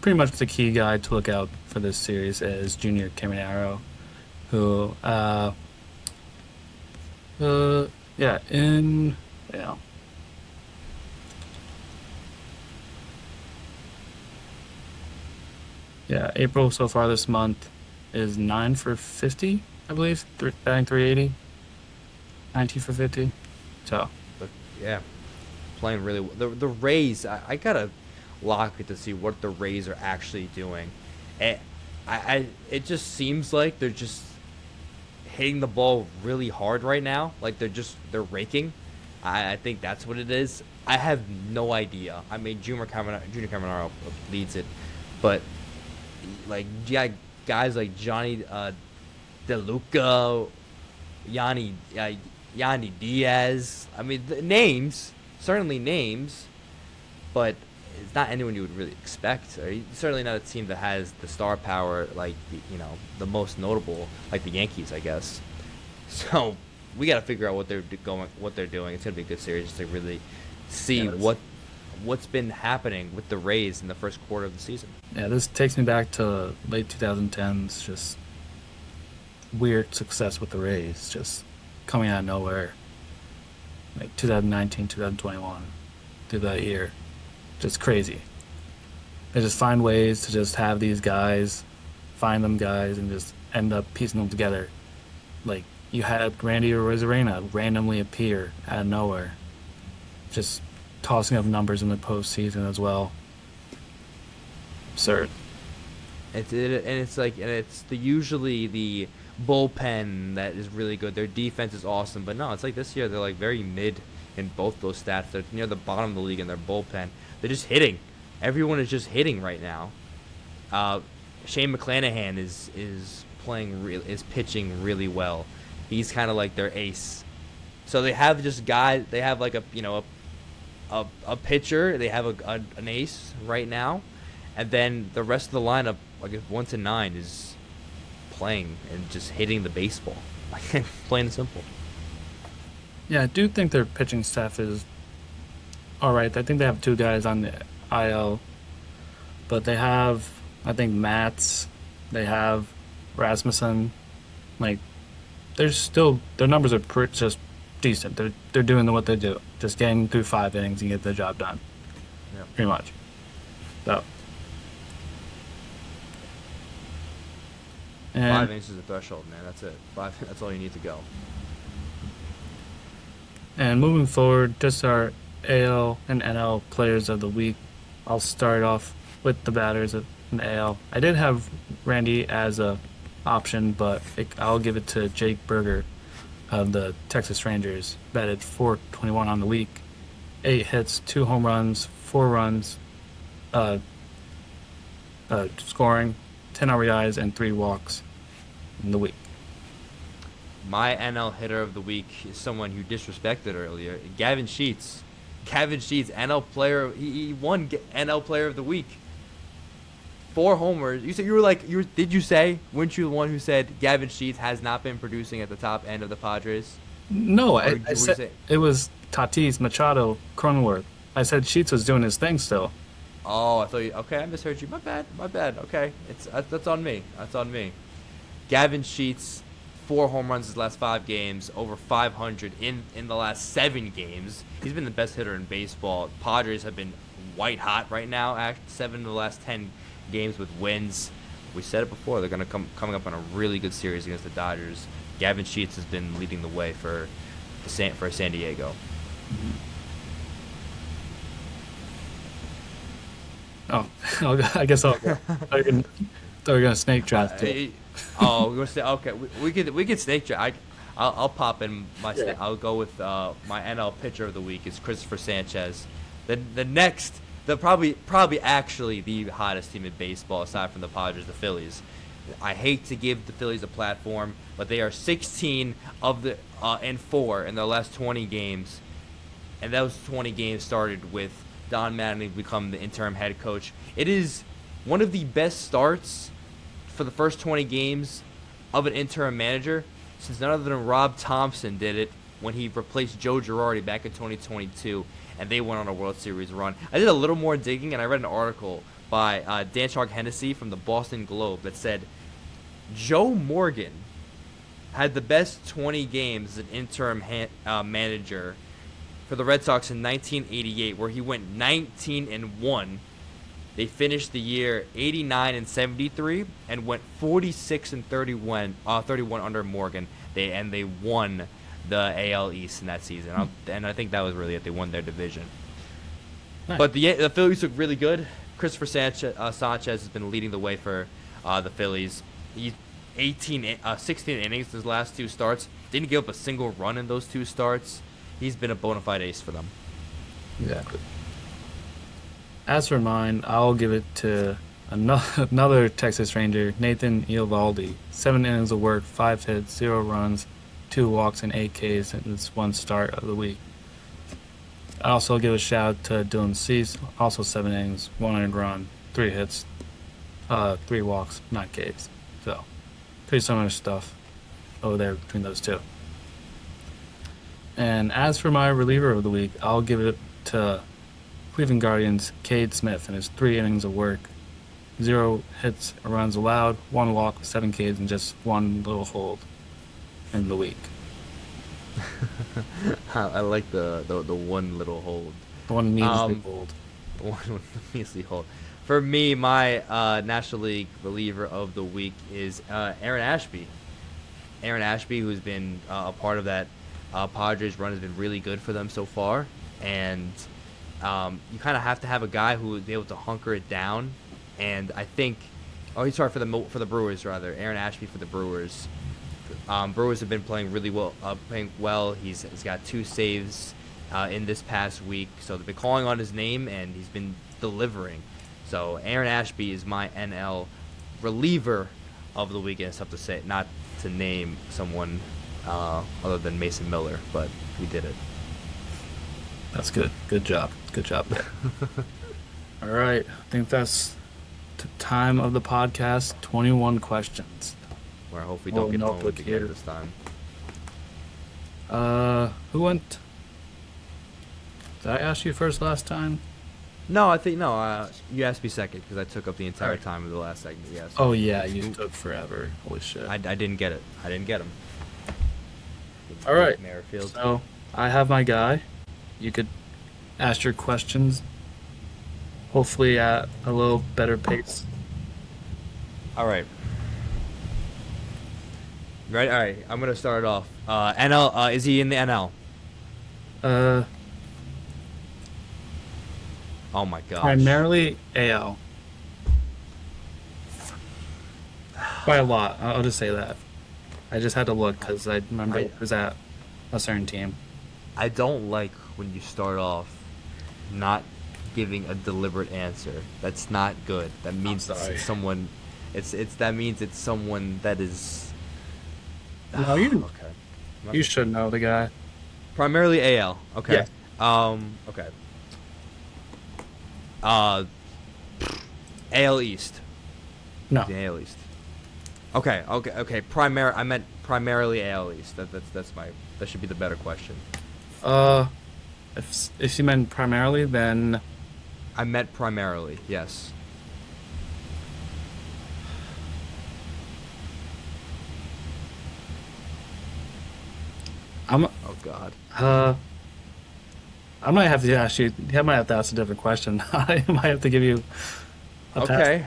Speaker 1: pretty much the key guy to look out for this series is Junior Caminero, who, yeah, April so far this month is 9 for 50, I believe, batting 380, 19 for 50. So,
Speaker 2: But yeah, playing really well. The Rays, I gotta lock it to see what the Rays are actually doing. It just seems like they're just hitting the ball really hard right now. Like they're raking. I think that's what it is. I have no idea. I mean, Junior Caminero leads it, but like yeah, guys like Johnny DeLuca, Yanni Diaz. I mean, the names, certainly names, but it's not anyone you would really expect. Or certainly not a team that has the star power like the most notable, like the Yankees, I guess. So we got to figure out what they're doing. It's gonna be a good series just to really see what's been happening with the Rays in the first quarter of the season.
Speaker 1: yeah, this takes me back to late 2010s, just weird success with the Rays, just coming out of nowhere. Like 2019, 2021, through that year. Just crazy. They just find ways to just have these guys, find them guys, and just end up piecing them together. Like, you had Randy Arozarena randomly appear out of nowhere. Just tossing up numbers in the postseason as well. Absurd.
Speaker 2: It's usually the bullpen that is really good. Their defense is awesome, but no, it's like this year they're like very mid in both those stats. They're near the bottom of the league in their bullpen. They're just hitting. Everyone is just hitting right now. Shane McClanahan is pitching really well. He's kind of like their ace. So they have just guys. They have like a pitcher. They have an ace right now, and then the rest of the lineup, like 1 to 9, is playing and just hitting the baseball, plain and simple.
Speaker 1: Yeah, I do think their pitching staff is all right. I think they have 2 guys on the IL, but they have, I think, Mats. They have Rasmussen. Like, their numbers are just decent. They're doing what they do, just getting through 5 innings and get the job done.
Speaker 2: Yeah.
Speaker 1: Pretty much. So. And
Speaker 2: 5 innings is the threshold, man. That's it. 5. That's all you need to go.
Speaker 1: And moving forward, just our AL and NL players of the week. I'll start off with the batters in the AL. I did have Randy as a option, but I'll give it to Jake Berger of the Texas Rangers. Batted .421 on the week, 8 hits, 2 home runs, 4 runs, scoring, 10 RBIs, and 3 walks in the week.
Speaker 2: My NL hitter of the week is someone you disrespected earlier, Gavin Sheets. Gavin Sheets, NL player. He won NL Player of the Week. 4 homers. You said Did you say? Weren't you the one who said Gavin Sheets has not been producing at the top end of the Padres?
Speaker 1: No, I said it was Tatis, Machado, Cronenworth. I said Sheets was doing his thing still.
Speaker 2: Oh, I thought you. Okay, I misheard you. My bad. Okay, that's on me. That's on me. Gavin Sheets, 4 home runs his last 5 games, over 500 in the last 7 games. He's been the best hitter in baseball. Padres have been white hot right now. 7 of the last 10 games with wins. We said it before. They're going to coming up on a really good series against the Dodgers. Gavin Sheets has been leading the way for San Diego.
Speaker 1: Oh, I guess I'll go. Thought you were gonna snake draft it.
Speaker 2: We're gonna say okay. We could snake draft. I'll pop in my.
Speaker 1: Yeah.
Speaker 2: I'll go with my NL pitcher of the week is Christopher Sanchez. Probably actually the hottest team in baseball aside from the Padres, the Phillies. I hate to give the Phillies a platform, but they are 16 and 4 in their last 20 games, and those 20 games started with Don Mattingly become the interim head coach. It is one of the best starts for the first 20 games of an interim manager since none other than Rob Thompson did it when he replaced Joe Girardi back in 2022, and they went on a World Series run. I did a little more digging, and I read an article by Dan Shark Hennessy from the Boston Globe that said Joe Morgan had the best 20 games as an interim manager for the Red Sox in 1988, where he went 19-1. They finished the year 89-73 and went 46-31 under Morgan. They won the AL East in that season, and I think that was really it. They won their division.
Speaker 1: Nice.
Speaker 2: But the Phillies look really good. Christopher Sanchez has been leading the way for the Phillies. He 16 innings his last 2 starts. Didn't give up a single run in those 2 starts. He's been a bona fide ace for them.
Speaker 1: Exactly. As for mine, I'll give it to another Texas Ranger, Nathan Eovaldi. 7 innings of work, 5 hits, 0 runs, 2 walks, and 8 Ks in this 1 start of the week. I also give a shout out to Dylan Cease, also 7 innings, 1 earned run, 3 hits, 3 walks, 9 Ks. So, pretty similar stuff over there between those 2. And as for my reliever of the week, I'll give it to Cleveland Guardians' Cade Smith in his 3 innings of work. 0 hits or runs allowed, 1 walk, 7 Ks, and just 1 little hold in the week.
Speaker 2: I like the 1 little hold.
Speaker 1: The 1 measly hold.
Speaker 2: The 1 measly hold. For me, my National League reliever of the week is Aaron Ashby. Aaron Ashby, who's been a part of that Padres run, has been really good for them so far, and you kind of have to have a guy who would be able to hunker it down, and I think Oh, he's sorry for the Brewers rather. Aaron Ashby for the Brewers. Brewers have been playing really well. He's got 2 saves in this past week, so they've been calling on his name, and he's been delivering. So Aaron Ashby is my NL reliever of the weekend. It's tough to say, not to name someone other than Mason Miller, but we did it.
Speaker 1: That's good. Good job. Good job there. All right. I think that's the time of the podcast. 21 questions.
Speaker 2: Where I hope we don't get home
Speaker 1: notebook
Speaker 2: again
Speaker 1: here.
Speaker 2: this time.
Speaker 1: Who went? Did I ask you first last time?
Speaker 2: No, I think no. You asked me second because I took up the entire
Speaker 1: Alright.
Speaker 2: time of the last segment. Yes.
Speaker 1: Oh yeah, you took forever. Holy shit.
Speaker 2: I didn't get it. I didn't get him.
Speaker 1: All right.
Speaker 2: Merrifield.
Speaker 1: So I have my guy. You could ask your questions. Hopefully at a little better pace.
Speaker 2: All right. Right. All right. I'm gonna start off. NL. Is he in the NL? Oh my gosh.
Speaker 1: Primarily AL. By a lot. I'll just say that. I just had to look because I remember it was at a certain team.
Speaker 2: I don't like when you start off not giving a deliberate answer. That's not good. That means
Speaker 1: sorry.
Speaker 2: it's someone. That means it's someone that is.
Speaker 1: No, you
Speaker 2: Okay.
Speaker 1: you should know the guy.
Speaker 2: Primarily AL. Okay.
Speaker 1: Yeah.
Speaker 2: Okay. AL East.
Speaker 1: No.
Speaker 2: The AL East. Okay. I meant primarily AL East. That should be the better question.
Speaker 1: If you meant primarily, then
Speaker 2: I meant primarily. Yes.
Speaker 1: I'm
Speaker 2: Oh God.
Speaker 1: I might have to ask you. I might have to ask a different question. I might have to give you a pass.
Speaker 2: Okay.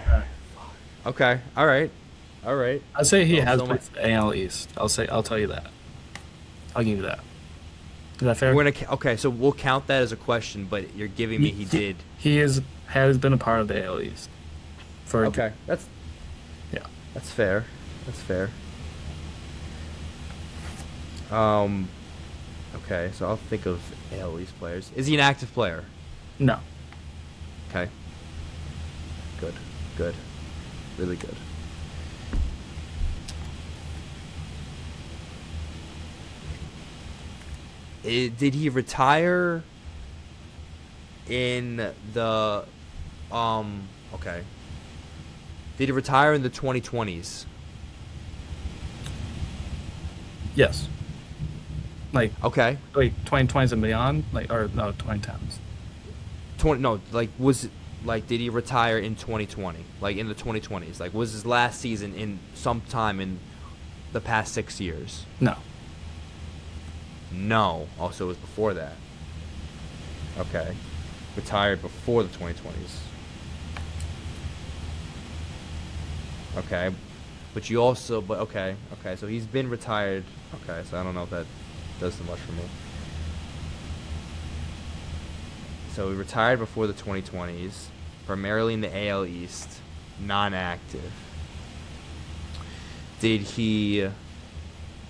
Speaker 2: Okay. All right.
Speaker 1: I'd say he
Speaker 2: Oh,
Speaker 1: has
Speaker 2: so
Speaker 1: played for AL East. I'll tell you that. I'll give you that. Is that fair?
Speaker 2: Okay, so we'll count that as a question, but you're giving me he did.
Speaker 1: He has been a part of the AL East. For
Speaker 2: Okay.
Speaker 1: yeah.
Speaker 2: That's fair. That's fair. Okay, so I'll think of AL East players. Is he an active player?
Speaker 1: No.
Speaker 2: Okay. Good. Really good. Did he retire in the okay. Did he retire in the 2020s?
Speaker 1: Yes. Like
Speaker 2: Okay.
Speaker 1: 2020s and beyond, or no 2010s.
Speaker 2: Did he retire in 2020? Like in the 2020s? Like was his last season in sometime in the past 6 years?
Speaker 1: No.
Speaker 2: No. Also, it was before that. Okay. Retired before the 2020s. Okay. But you also, okay, so he's been retired. Okay, so I don't know if that does so much for me. So he retired before the 2020s, primarily in the AL East, non-active. Did he,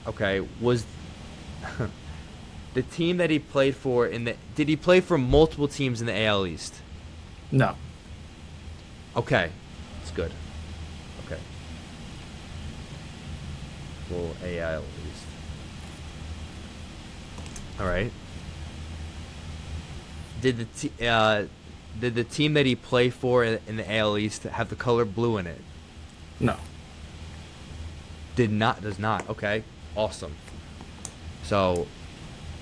Speaker 2: okay, was the team that he played for did he play for multiple teams in the AL East?
Speaker 1: No.
Speaker 2: Okay, that's good. Okay. Well, AL East. All right. Did the team that he played for in the AL East have the color blue in it?
Speaker 1: No.
Speaker 2: Does not. Okay, awesome. So,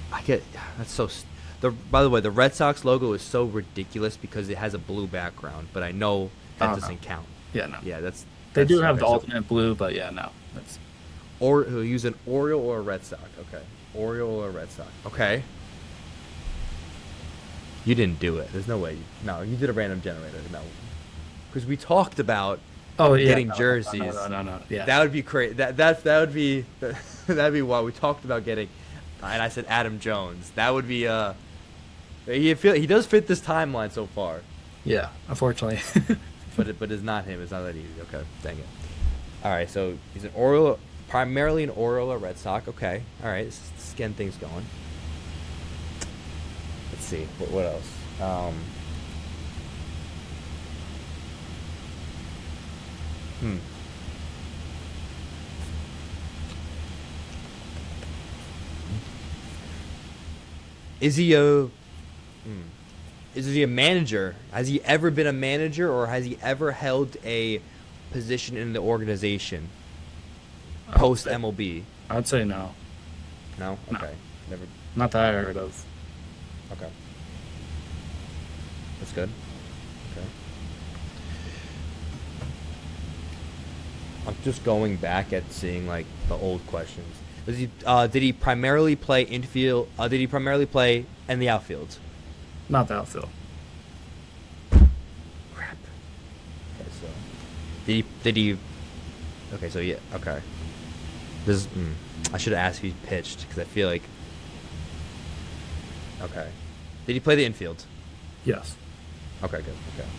Speaker 2: by the way, the Red Sox logo is so ridiculous because it has a blue background, but I know that doesn't count.
Speaker 1: Yeah, no.
Speaker 2: Yeah,
Speaker 1: They do have
Speaker 2: okay,
Speaker 1: the
Speaker 2: so-
Speaker 1: alternate blue, but yeah, no. That's
Speaker 2: Or he'll use an Oriole or a Red Sox. Okay. Oriole or a Red Sox. Okay. You didn't do it. There's no way. No, you did a random generator. No. Because we talked about getting jerseys.
Speaker 1: No. Yeah.
Speaker 2: That would be crazy. That would be that'd be wild. We talked about getting, and I said Adam Jones. That would be he does fit this timeline so far.
Speaker 1: Yeah, unfortunately.
Speaker 2: but it's not him. It's not that easy. Okay, dang it. All right, so he's an Oriole, primarily an Oriole or Red Sox. Okay, all right, this is getting things going. Let's see, what else? Hmm. Is he a? Is he a manager? Has he ever been a manager, or has he ever held a position in the organization post MLB?
Speaker 1: I'd say no.
Speaker 2: No.
Speaker 1: No.
Speaker 2: Okay. Never.
Speaker 1: Not that I heard of.
Speaker 2: Okay. That's good. Okay. I'm just going back at seeing like the old questions. Did he primarily play infield? Did he primarily play in the outfield?
Speaker 1: Not the outfield.
Speaker 2: Crap. Okay, so did he? Okay, so yeah. Okay. This. I should have asked if he pitched because I feel like. Okay. Did he play the infield?
Speaker 1: Yes.
Speaker 2: Okay, good. Okay.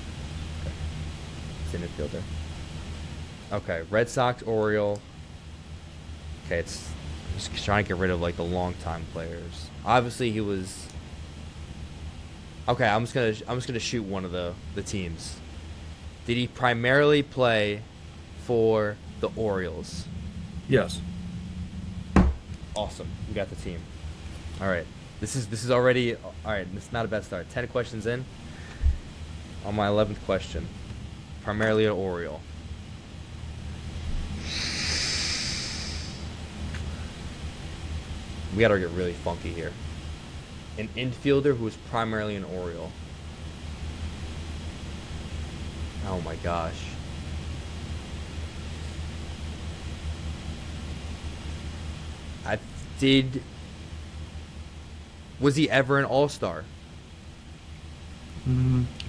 Speaker 2: He's an infielder. Okay, Red Sox, Oriole. Okay, I'm just trying to get rid of like the long time players. Obviously, he was. Okay, I'm just gonna shoot one of the teams. Did he primarily play for the Orioles?
Speaker 1: Yes.
Speaker 2: Awesome, we got the team. All right, this is already all right. This is not a bad start. 10 questions in. On my 11th question, primarily an Oriole. We gotta get really funky here. An infielder who was primarily an Oriole. Oh my gosh. Was he ever an All-Star?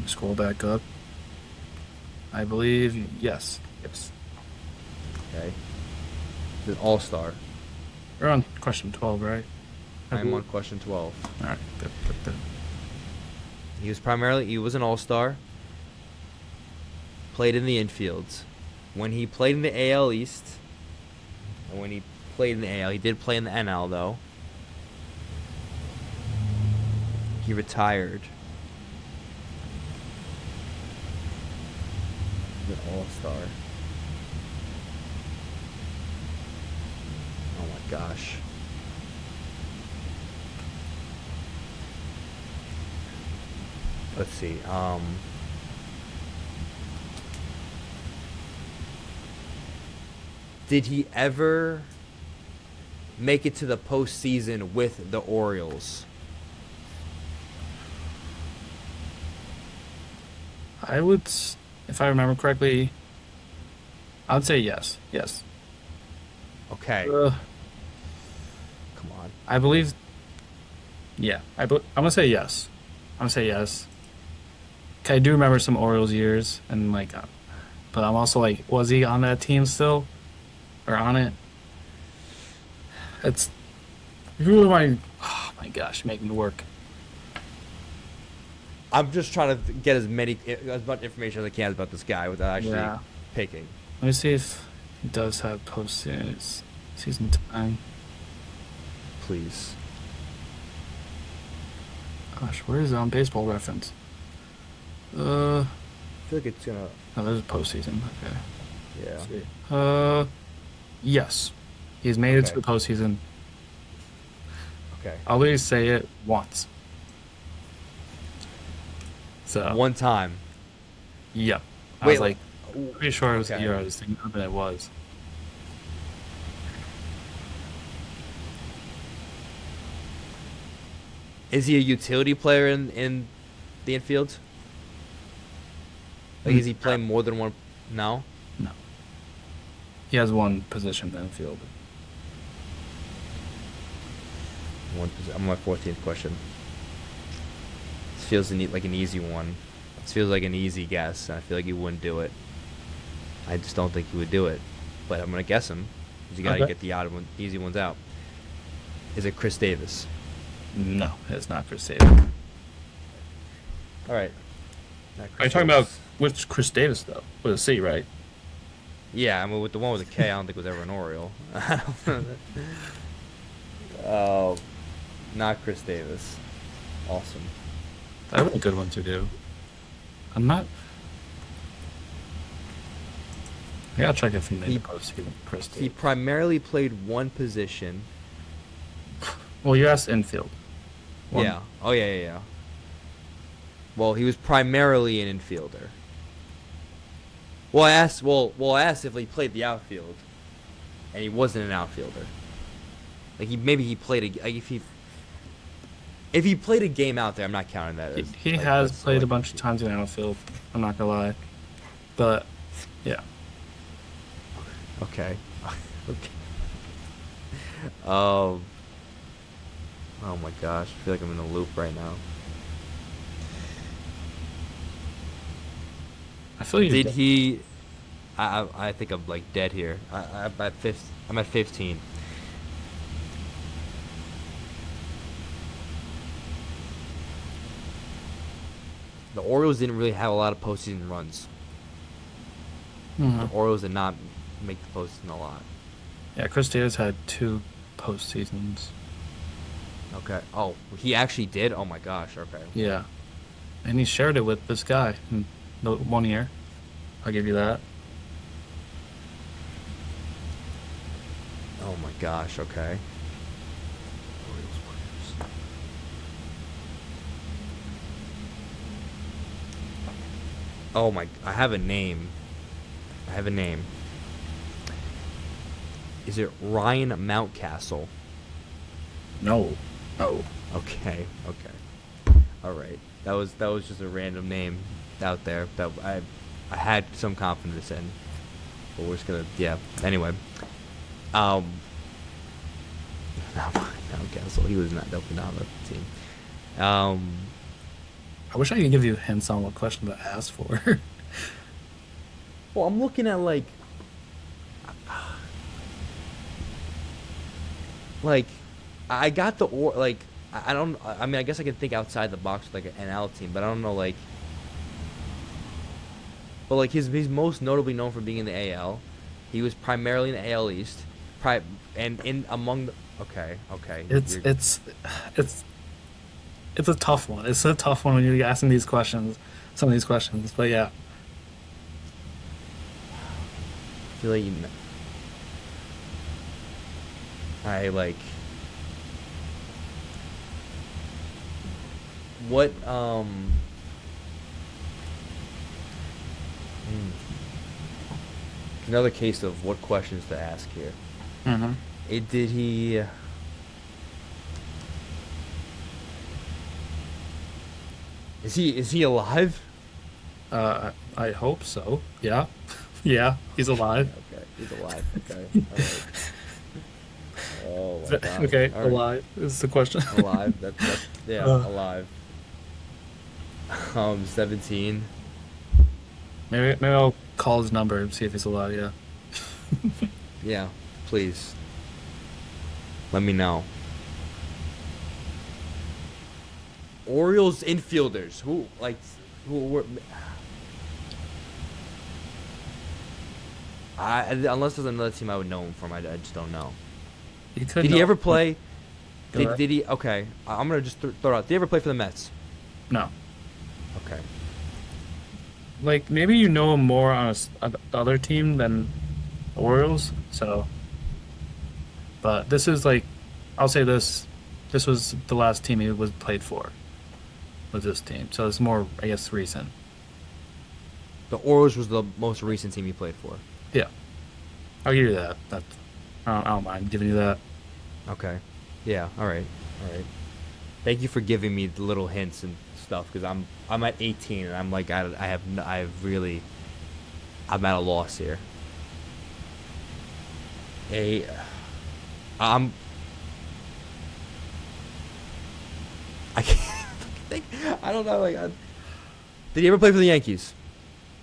Speaker 1: Scroll back up. I believe yes. Yes.
Speaker 2: Okay. He's an All-Star.
Speaker 1: We're on question 12, right?
Speaker 2: I'm on question 12.
Speaker 1: All right. Good.
Speaker 2: He was an All-Star. Played in the infields. When he played in the AL East, and when he played in the AL, he did play in the NL though. He retired. He's an All-Star. Oh my gosh. Let's see. Did he ever make it to the postseason with the Orioles?
Speaker 1: I would, if I remember correctly, I would say yes. Yes.
Speaker 2: Okay.
Speaker 1: Come
Speaker 2: on.
Speaker 1: I believe. Yeah. I'm gonna say yes. I'm gonna say yes. 'Kay, I do remember some Orioles years, and like, but I'm also like, was he on that team still, or on it? It's who am I? Oh my gosh, making me work.
Speaker 2: I'm just trying to get as much information as I can about this guy without actually picking.
Speaker 1: Let me see if he does have season time.
Speaker 2: Please.
Speaker 1: Gosh, where is it on Baseball Reference?
Speaker 2: I feel like it's gonna.
Speaker 1: Oh, there's postseason. Okay.
Speaker 2: Yeah.
Speaker 1: Let's see. Yes, he's made it to the postseason.
Speaker 2: Okay.
Speaker 1: I'll at least say it once. So
Speaker 2: One time.
Speaker 1: Yep. I
Speaker 2: Wait,
Speaker 1: was like, pretty sure it was the
Speaker 2: okay.
Speaker 1: year I was thinking of, but it was.
Speaker 2: Is he a utility player in the infield? Like, is he playing more than one? No.
Speaker 1: No. He has one position in the field.
Speaker 2: I'm on my 14th question. This feels like an easy one. This feels like an easy guess. I feel like he wouldn't do it. I just don't think he would do it. But I'm gonna guess him. 'Cause you gotta get the easy ones out. Is it Chris Davis?
Speaker 1: No, it's not Chris Davis.
Speaker 2: All right. Not
Speaker 1: Are you
Speaker 2: Chris
Speaker 1: talking about
Speaker 2: Davis.
Speaker 1: which Chris Davis though? With a C, right?
Speaker 2: Yeah, I mean with the one with the K, I don't think it was ever an Oriole. Oh, not Chris Davis. Awesome.
Speaker 1: That was a good one to do. I'm not. I gotta check if he made
Speaker 2: He
Speaker 1: the postseason. Chris
Speaker 2: he
Speaker 1: Davis.
Speaker 2: primarily played one position.
Speaker 1: Well, you asked infield. One.
Speaker 2: Yeah. Oh yeah. Well, he was primarily an infielder. Well, I asked if he played the outfield, and he wasn't an outfielder. Like he played a like if he played a game out there, I'm not counting that
Speaker 1: He,
Speaker 2: as
Speaker 1: he
Speaker 2: like
Speaker 1: has
Speaker 2: that's
Speaker 1: played a
Speaker 2: like
Speaker 1: bunch of times in the outfield. I'm not gonna lie, but yeah.
Speaker 2: Okay. Okay. Um. Oh my gosh, I feel like I'm in a loop right now.
Speaker 1: I feel you.
Speaker 2: Did he? I think I'm like dead here. I'm at fifth. I'm at 15. The Orioles didn't really have a lot of postseason runs.
Speaker 1: Mhm.
Speaker 2: The Orioles did not make the postseason a lot.
Speaker 1: Yeah, Chris Davis had 2 postseasons.
Speaker 2: Okay. Oh, he actually did. Oh my gosh. Okay.
Speaker 1: Yeah, and he shared it with this guy in the 1 year. I'll give you that.
Speaker 2: Oh my gosh. Okay. Oh my. I have a name. I have a name. Is it Ryan Mountcastle?
Speaker 1: No, no.
Speaker 2: Okay. Okay. All right. That was just a random name out there that I had some confidence in. But we're just gonna Anyway. Um. Mountcastle. He was not definitely not on the team.
Speaker 1: I wish I could give you hints on what question to ask for.
Speaker 2: Well, I'm looking at like I got the or like I don't I mean I guess I can think outside the box with like an NL team, but I don't know like but like he's most notably known for being in the AL. He was primarily in the AL East, and in among the okay.
Speaker 1: it's
Speaker 2: you're-
Speaker 1: it's it's it's a tough one. It's a tough one when you're asking these questions, some of these questions. But yeah,
Speaker 2: I feel like I like what another case of what questions to ask here.
Speaker 1: hmm
Speaker 2: Did he? Is he alive?
Speaker 1: I hope so. Yeah, yeah, he's alive.
Speaker 2: Okay, he's alive. Okay, all right. Oh my god.
Speaker 1: Okay,
Speaker 2: All right.
Speaker 1: alive is the question.
Speaker 2: Alive. That's yeah, alive. 17.
Speaker 1: Maybe I'll call his number and see if he's alive. Yeah.
Speaker 2: Yeah, please. Let me know. Orioles infielders. Who were unless there's another team I would know him from, I just don't know.
Speaker 1: He could
Speaker 2: Did he
Speaker 1: know-
Speaker 2: ever play?
Speaker 1: Go ahead.
Speaker 2: Did he? Okay, I'm gonna just throw it out. Did he ever play for the Mets?
Speaker 1: No.
Speaker 2: Okay.
Speaker 1: Like maybe you know him more on a other team than the Orioles. So, but this is like, I'll say this. This was the last team he was played for. Was this team? So it's more, I guess, recent.
Speaker 2: The Orioles was the most recent team he played for.
Speaker 1: Yeah, I'll give you that. I don't mind giving you that.
Speaker 2: Okay. Yeah. All right. All right. Thank you for giving me the little hints and stuff because I'm at 18 and I'm like I'm at a loss here. I'm I can't think. I don't know. Did he ever play for the Yankees?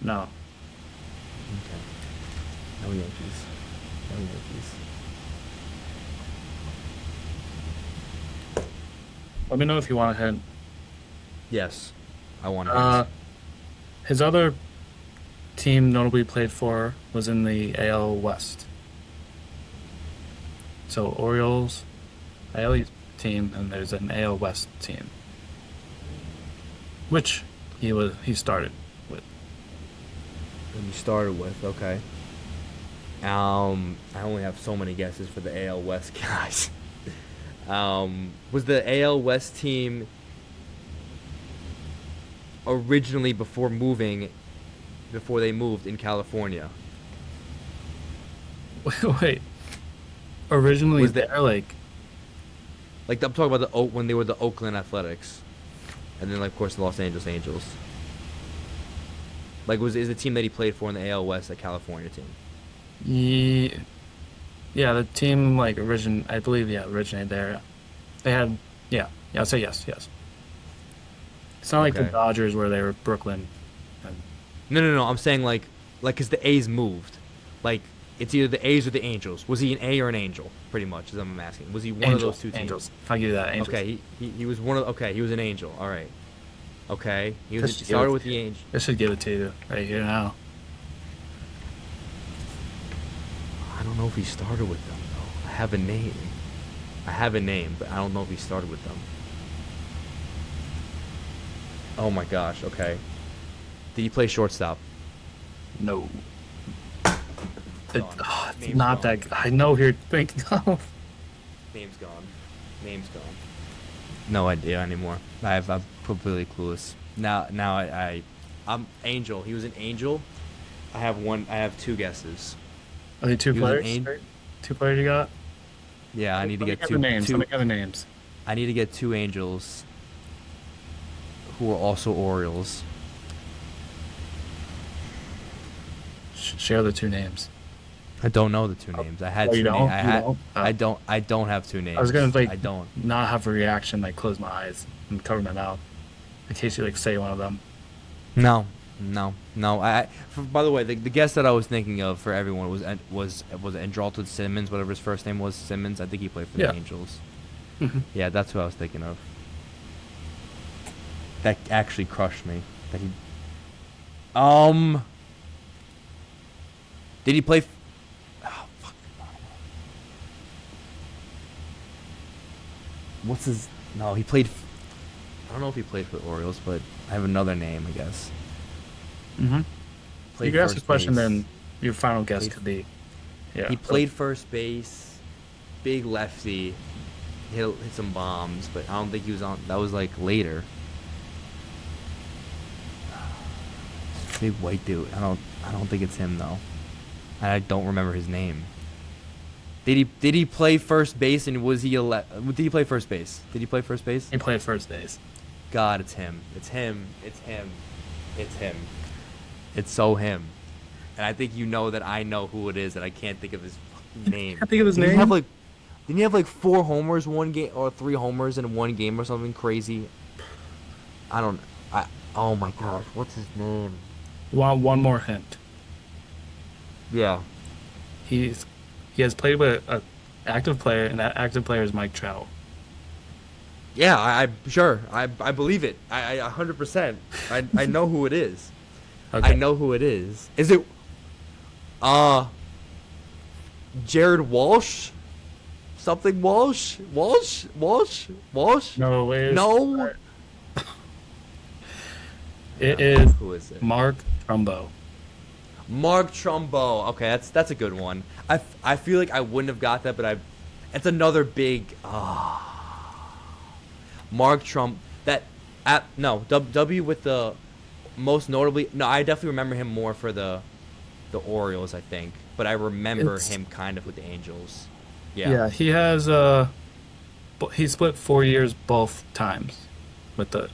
Speaker 1: No.
Speaker 2: Okay. No Yankees. No Yankees.
Speaker 1: Let me know if you want a hint.
Speaker 2: Yes. I want to.
Speaker 1: His other team notably played for was in the AL West. So Orioles, AL East team, and there's an AL West team, which he started with.
Speaker 2: And you started with, okay. I only have so many guesses for the AL West guys. Was the AL West team originally before they moved in California?
Speaker 1: Wait, originally
Speaker 2: Was the
Speaker 1: there like
Speaker 2: Like I'm talking about when they were the Oakland Athletics, and then like, of course the Los Angeles Angels. Like is the team that he played for in the AL West a California team?
Speaker 1: yeah, the team like I believe originated there. They had I'll say yes. It's not like the
Speaker 2: Okay.
Speaker 1: Dodgers where they were Brooklyn. And,
Speaker 2: No. I'm saying like, cause the A's moved. Like it's either the A's or the Angels. Was he an A or an Angel? Pretty much, is what I'm asking. Was he one of those two teams?
Speaker 1: Angels. I'll give you that. Angels.
Speaker 2: Okay, he was one of. Okay, he was an Angel. All right. Okay, he
Speaker 1: This should give
Speaker 2: started
Speaker 1: it
Speaker 2: with
Speaker 1: to
Speaker 2: the
Speaker 1: you.
Speaker 2: Angel.
Speaker 1: This should give it to you right here now.
Speaker 2: I don't know if he started with them though. I have a name, but I don't know if he started with them. Oh my gosh. Okay. Did he play shortstop?
Speaker 1: No.
Speaker 2: Gone.
Speaker 1: It's
Speaker 2: Name's
Speaker 1: not
Speaker 2: gone.
Speaker 1: that. I know who you're thinking of.
Speaker 2: Name's gone. Name's gone. No idea anymore. I'm completely clueless. Now I'm Angel. He was an Angel. I have two guesses.
Speaker 1: Are they two
Speaker 2: He was an
Speaker 1: players?
Speaker 2: An-
Speaker 1: Right? Two players you got?
Speaker 2: Yeah, I need to
Speaker 1: Let me
Speaker 2: get
Speaker 1: the
Speaker 2: two.
Speaker 1: names.
Speaker 2: two
Speaker 1: Let me get the names.
Speaker 2: I need to get two Angels who are also Orioles.
Speaker 1: Share the two names.
Speaker 2: I don't know the two names. I had
Speaker 1: Oh, you
Speaker 2: two
Speaker 1: don't?
Speaker 2: names.
Speaker 1: You don't? Oh.
Speaker 2: I don't have two names.
Speaker 1: I was gonna like
Speaker 2: I don't.
Speaker 1: not have a reaction, like close my eyes and cover my mouth in case you like say one of them.
Speaker 2: No. By the way, the guess that I was thinking of for everyone was Andrelton Simmons, whatever his first name was, Simmons. I think he played for
Speaker 1: Yeah.
Speaker 2: the Angels.
Speaker 1: Mhm.
Speaker 2: Yeah, that's who I was thinking of. That actually crushed me. That he. Did he play? Oh, fuck. What's his? No, he played. I don't know if he played for the Orioles, but I have another name, I guess.
Speaker 1: Mm-hmm.
Speaker 2: Played
Speaker 1: You can ask
Speaker 2: first
Speaker 1: a question,
Speaker 2: base.
Speaker 1: then your final guess
Speaker 2: Played-
Speaker 1: could be. Yeah.
Speaker 2: He played first base, big lefty, hit some bombs, but I don't think he was on. That was like later. Big white dude. I don't think it's him though. And I don't remember his name. Did he play first base and was he did he play first base? Did he play first base?
Speaker 1: He played first base.
Speaker 2: God, it's him. It's him. It's him. It's him. It's so him. And I think you know that I know who it is, and I can't think of his fucking name.
Speaker 1: Can't think of his
Speaker 2: Didn't he
Speaker 1: name?
Speaker 2: have like, didn't he have like 4 homers one game or 3 homers in one game or something crazy? I don't. Oh my gosh, what's his name?
Speaker 1: You want one more hint?
Speaker 2: Yeah.
Speaker 1: He has played with an active player, and that active player is Mike Trout.
Speaker 2: Yeah, I sure. I believe it. I 100%. I know who it is.
Speaker 1: Okay.
Speaker 2: I know who it is. Is it Jared Walsh? Something Walsh? Walsh?
Speaker 1: No, it is.
Speaker 2: No.
Speaker 1: It is
Speaker 2: Who is it?
Speaker 1: Mark Trumbo.
Speaker 2: Mark Trumbo. Okay, that's a good one. I feel like I wouldn't have got that, but it's another big Mark Trump W with the most notably. No, I definitely remember him more for the Orioles, I think, but I remember him kind of with the Angels.
Speaker 1: Yeah, he has he split 4 years both times with the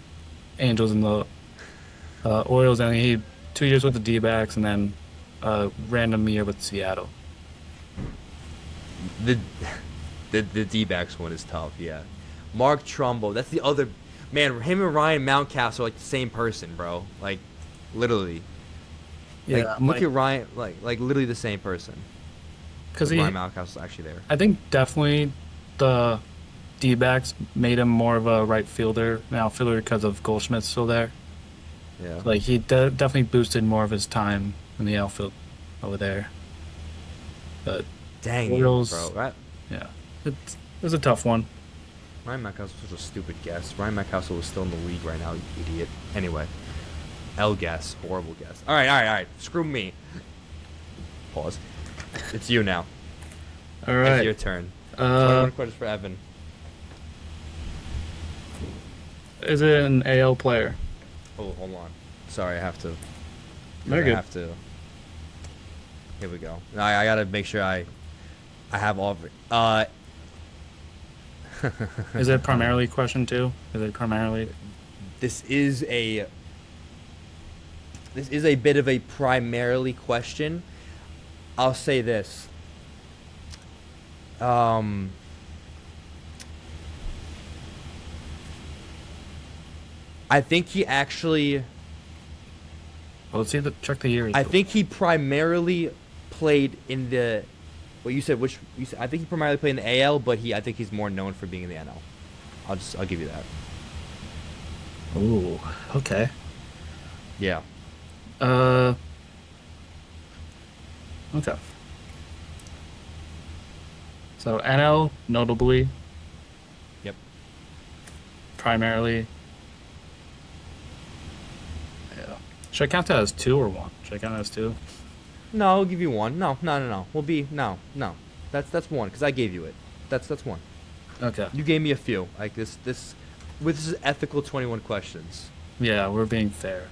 Speaker 1: Angels and the Orioles, and he 2 years with the D-backs, and then a random year with Seattle.
Speaker 2: The D-backs one is tough, yeah. Mark Trumbo, that's the other man. Him and Ryan Mountcastle are like the same person, bro. Like, literally.
Speaker 1: Yeah,
Speaker 2: Like, look at Ryan, like literally the same person.
Speaker 1: because
Speaker 2: Ryan Mountcastle's actually there.
Speaker 1: I think definitely the D-backs made him more of a right fielder, an outfielder because of Goldschmidt's still there.
Speaker 2: Yeah.
Speaker 1: Like he definitely boosted more of his time in the outfield over there. But
Speaker 2: Dang it, bro.
Speaker 1: Orioles,
Speaker 2: Right?
Speaker 1: yeah, it was a tough one.
Speaker 2: Ryan Mountcastle was such a stupid guess. Ryan Mountcastle was still in the league right now, you idiot. Anyway, L guess, horrible guess. All right, all right, all right. Screw me. Pause. It's you now.
Speaker 1: All
Speaker 2: It's your
Speaker 1: right.
Speaker 2: turn.
Speaker 1: Uh,
Speaker 2: 21 questions for Evan.
Speaker 1: is it an AL player?
Speaker 2: Oh, hold on. Sorry, I have to.
Speaker 1: Very
Speaker 2: I
Speaker 1: good.
Speaker 2: have to. Here we go. I gotta make sure I have all of it.
Speaker 1: Is it primarily question two? Is it primarily?
Speaker 2: This is a bit of a primarily question. I'll say this. I think he actually.
Speaker 1: Well, let's see. Check the years.
Speaker 2: I think he primarily played in the. What you said? Which you said? I think he primarily played in the AL, but I think he's more known for being in the NL. I'll give you that.
Speaker 1: Ooh. Okay.
Speaker 2: Yeah.
Speaker 1: Uh. Okay. So NL notably,
Speaker 2: Yep.
Speaker 1: primarily. Yeah. Should I count that as two or one? Should I count that as two?
Speaker 2: No, I'll give you one. No. We'll be no. That's one because I gave you it. That's one.
Speaker 1: Okay.
Speaker 2: You gave me a few. Like this. This is ethical 21 questions.
Speaker 1: Yeah, we're being fair.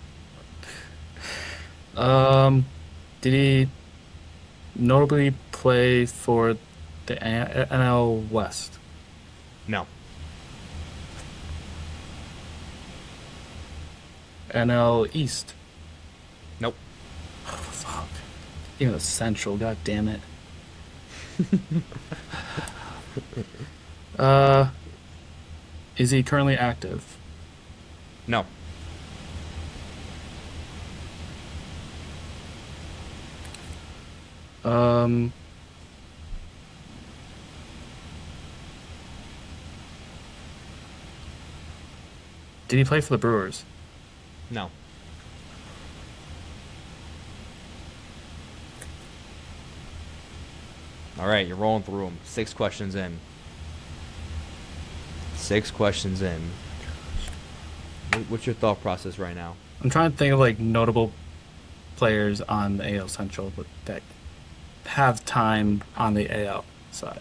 Speaker 1: Did he notably play for the NL West?
Speaker 2: No.
Speaker 1: NL East?
Speaker 2: Nope.
Speaker 1: Oh, fuck. Even the Central, god damn it. uh, is he currently active?
Speaker 2: No.
Speaker 1: Um, did he play for the Brewers?
Speaker 2: No. All right, you're rolling through them. 6 questions in. 6 questions in. What's your thought process right now?
Speaker 1: I'm trying to think of like notable players on the AL Central but that have time on the AL side.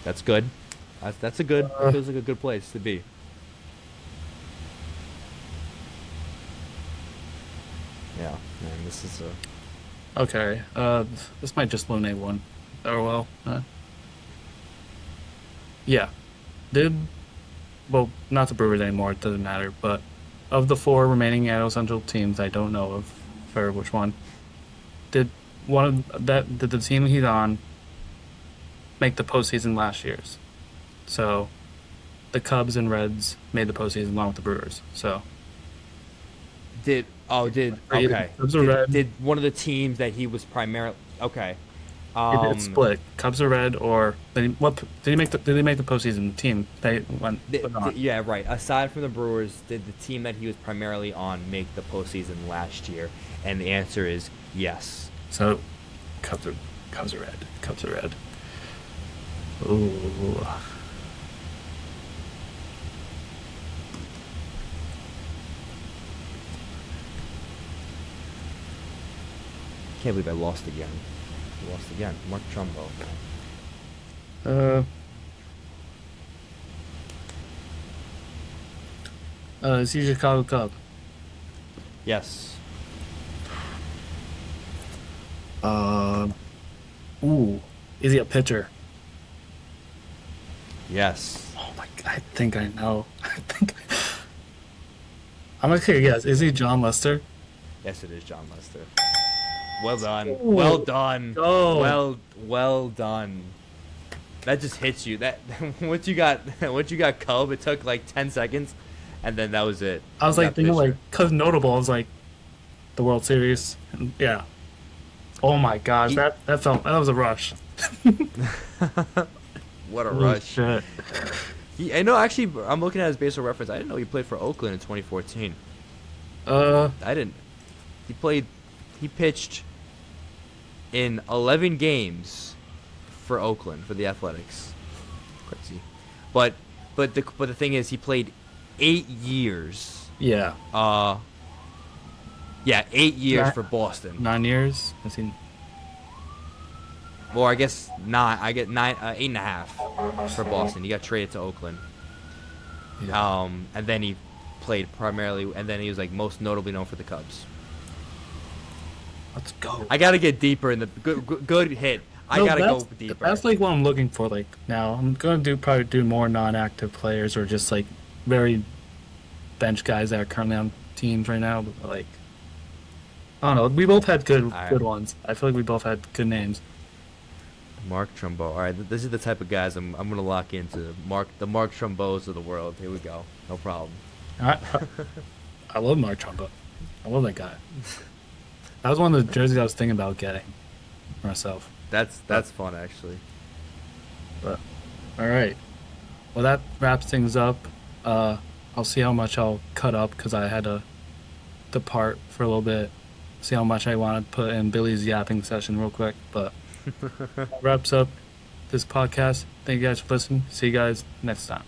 Speaker 2: That's good. That's a good. Feels like a good place to be. Yeah, man, this is a.
Speaker 1: Okay, this might just eliminate one. Oh well. Yeah, well, not the Brewers anymore. It doesn't matter. But of the 4 remaining AL Central teams, I don't know of for which one. Did the team he's on make the postseason last year's? So, the Cubs and Reds made the postseason along with the Brewers. So.
Speaker 2: Okay.
Speaker 1: Cubs or Red?
Speaker 2: Did one of the teams that he was primarily okay?
Speaker 1: It's split. Cubs or Red, or did he make the postseason? The team they went on.
Speaker 2: Yeah, right. Aside from the Brewers, did the team that he was primarily on make the postseason last year? And the answer is yes.
Speaker 1: So, Cubs are Red. Cubs are Red. Ooh.
Speaker 2: Can't believe I lost again. Mark Trumbo.
Speaker 1: Is he a Chicago Cub?
Speaker 2: Yes.
Speaker 1: Ooh. Is he a pitcher?
Speaker 2: Yes.
Speaker 1: Oh my! I think I know. I'm gonna take a guess. Is he John Lester?
Speaker 2: Yes, it is John Lester. Well done.
Speaker 1: Ooh.
Speaker 2: Well done.
Speaker 1: Go.
Speaker 2: Well done. That just hits you. That once you got Cub, it took like 10 seconds, and then that was it.
Speaker 1: I was
Speaker 2: You
Speaker 1: like
Speaker 2: got
Speaker 1: thinking
Speaker 2: pitcher.
Speaker 1: like, cause notable. I was like, the World Series. And, yeah. Oh my gosh, that was a rush.
Speaker 2: What a
Speaker 1: Holy
Speaker 2: rush.
Speaker 1: shit.
Speaker 2: I know. Actually, I'm looking at his baseball reference. I didn't know he played for Oakland in 2014. I didn't. He played. He pitched in 11 games for Oakland for the Athletics. Crazy, but the thing is, he played 8 years.
Speaker 1: Yeah.
Speaker 2: Yeah, 8 years for Boston.
Speaker 1: 9 years. I seen.
Speaker 2: Well, I guess nine. I get 8.5 for Boston. He got traded to Oakland.
Speaker 1: Yeah.
Speaker 2: And then he played primarily, and then he was like most notably known for the Cubs.
Speaker 1: Let's go.
Speaker 2: I gotta get deeper in the good hit. I gotta go deeper.
Speaker 1: That's like what I'm looking for. Like now, I'm gonna probably do more non-active players or just like very bench guys that are currently on teams right now. But like, I don't know. We both had good ones. I feel like we both had good names.
Speaker 2: Mark Trumbo. All right, this is the type of guys I'm gonna lock into. The Mark Trumbos of the world. Here we go. No problem.
Speaker 1: I love Mark Trumbo. I love that guy. That was one of the jerseys I was thinking about getting for myself.
Speaker 2: That's fun actually.
Speaker 1: But all right, well that wraps things up. I'll see how much I'll cut up because I had to depart for a little bit. See how much I want to put in Billy's yapping session real quick. But that wraps up this podcast. Thank you guys for listening. See you guys next time.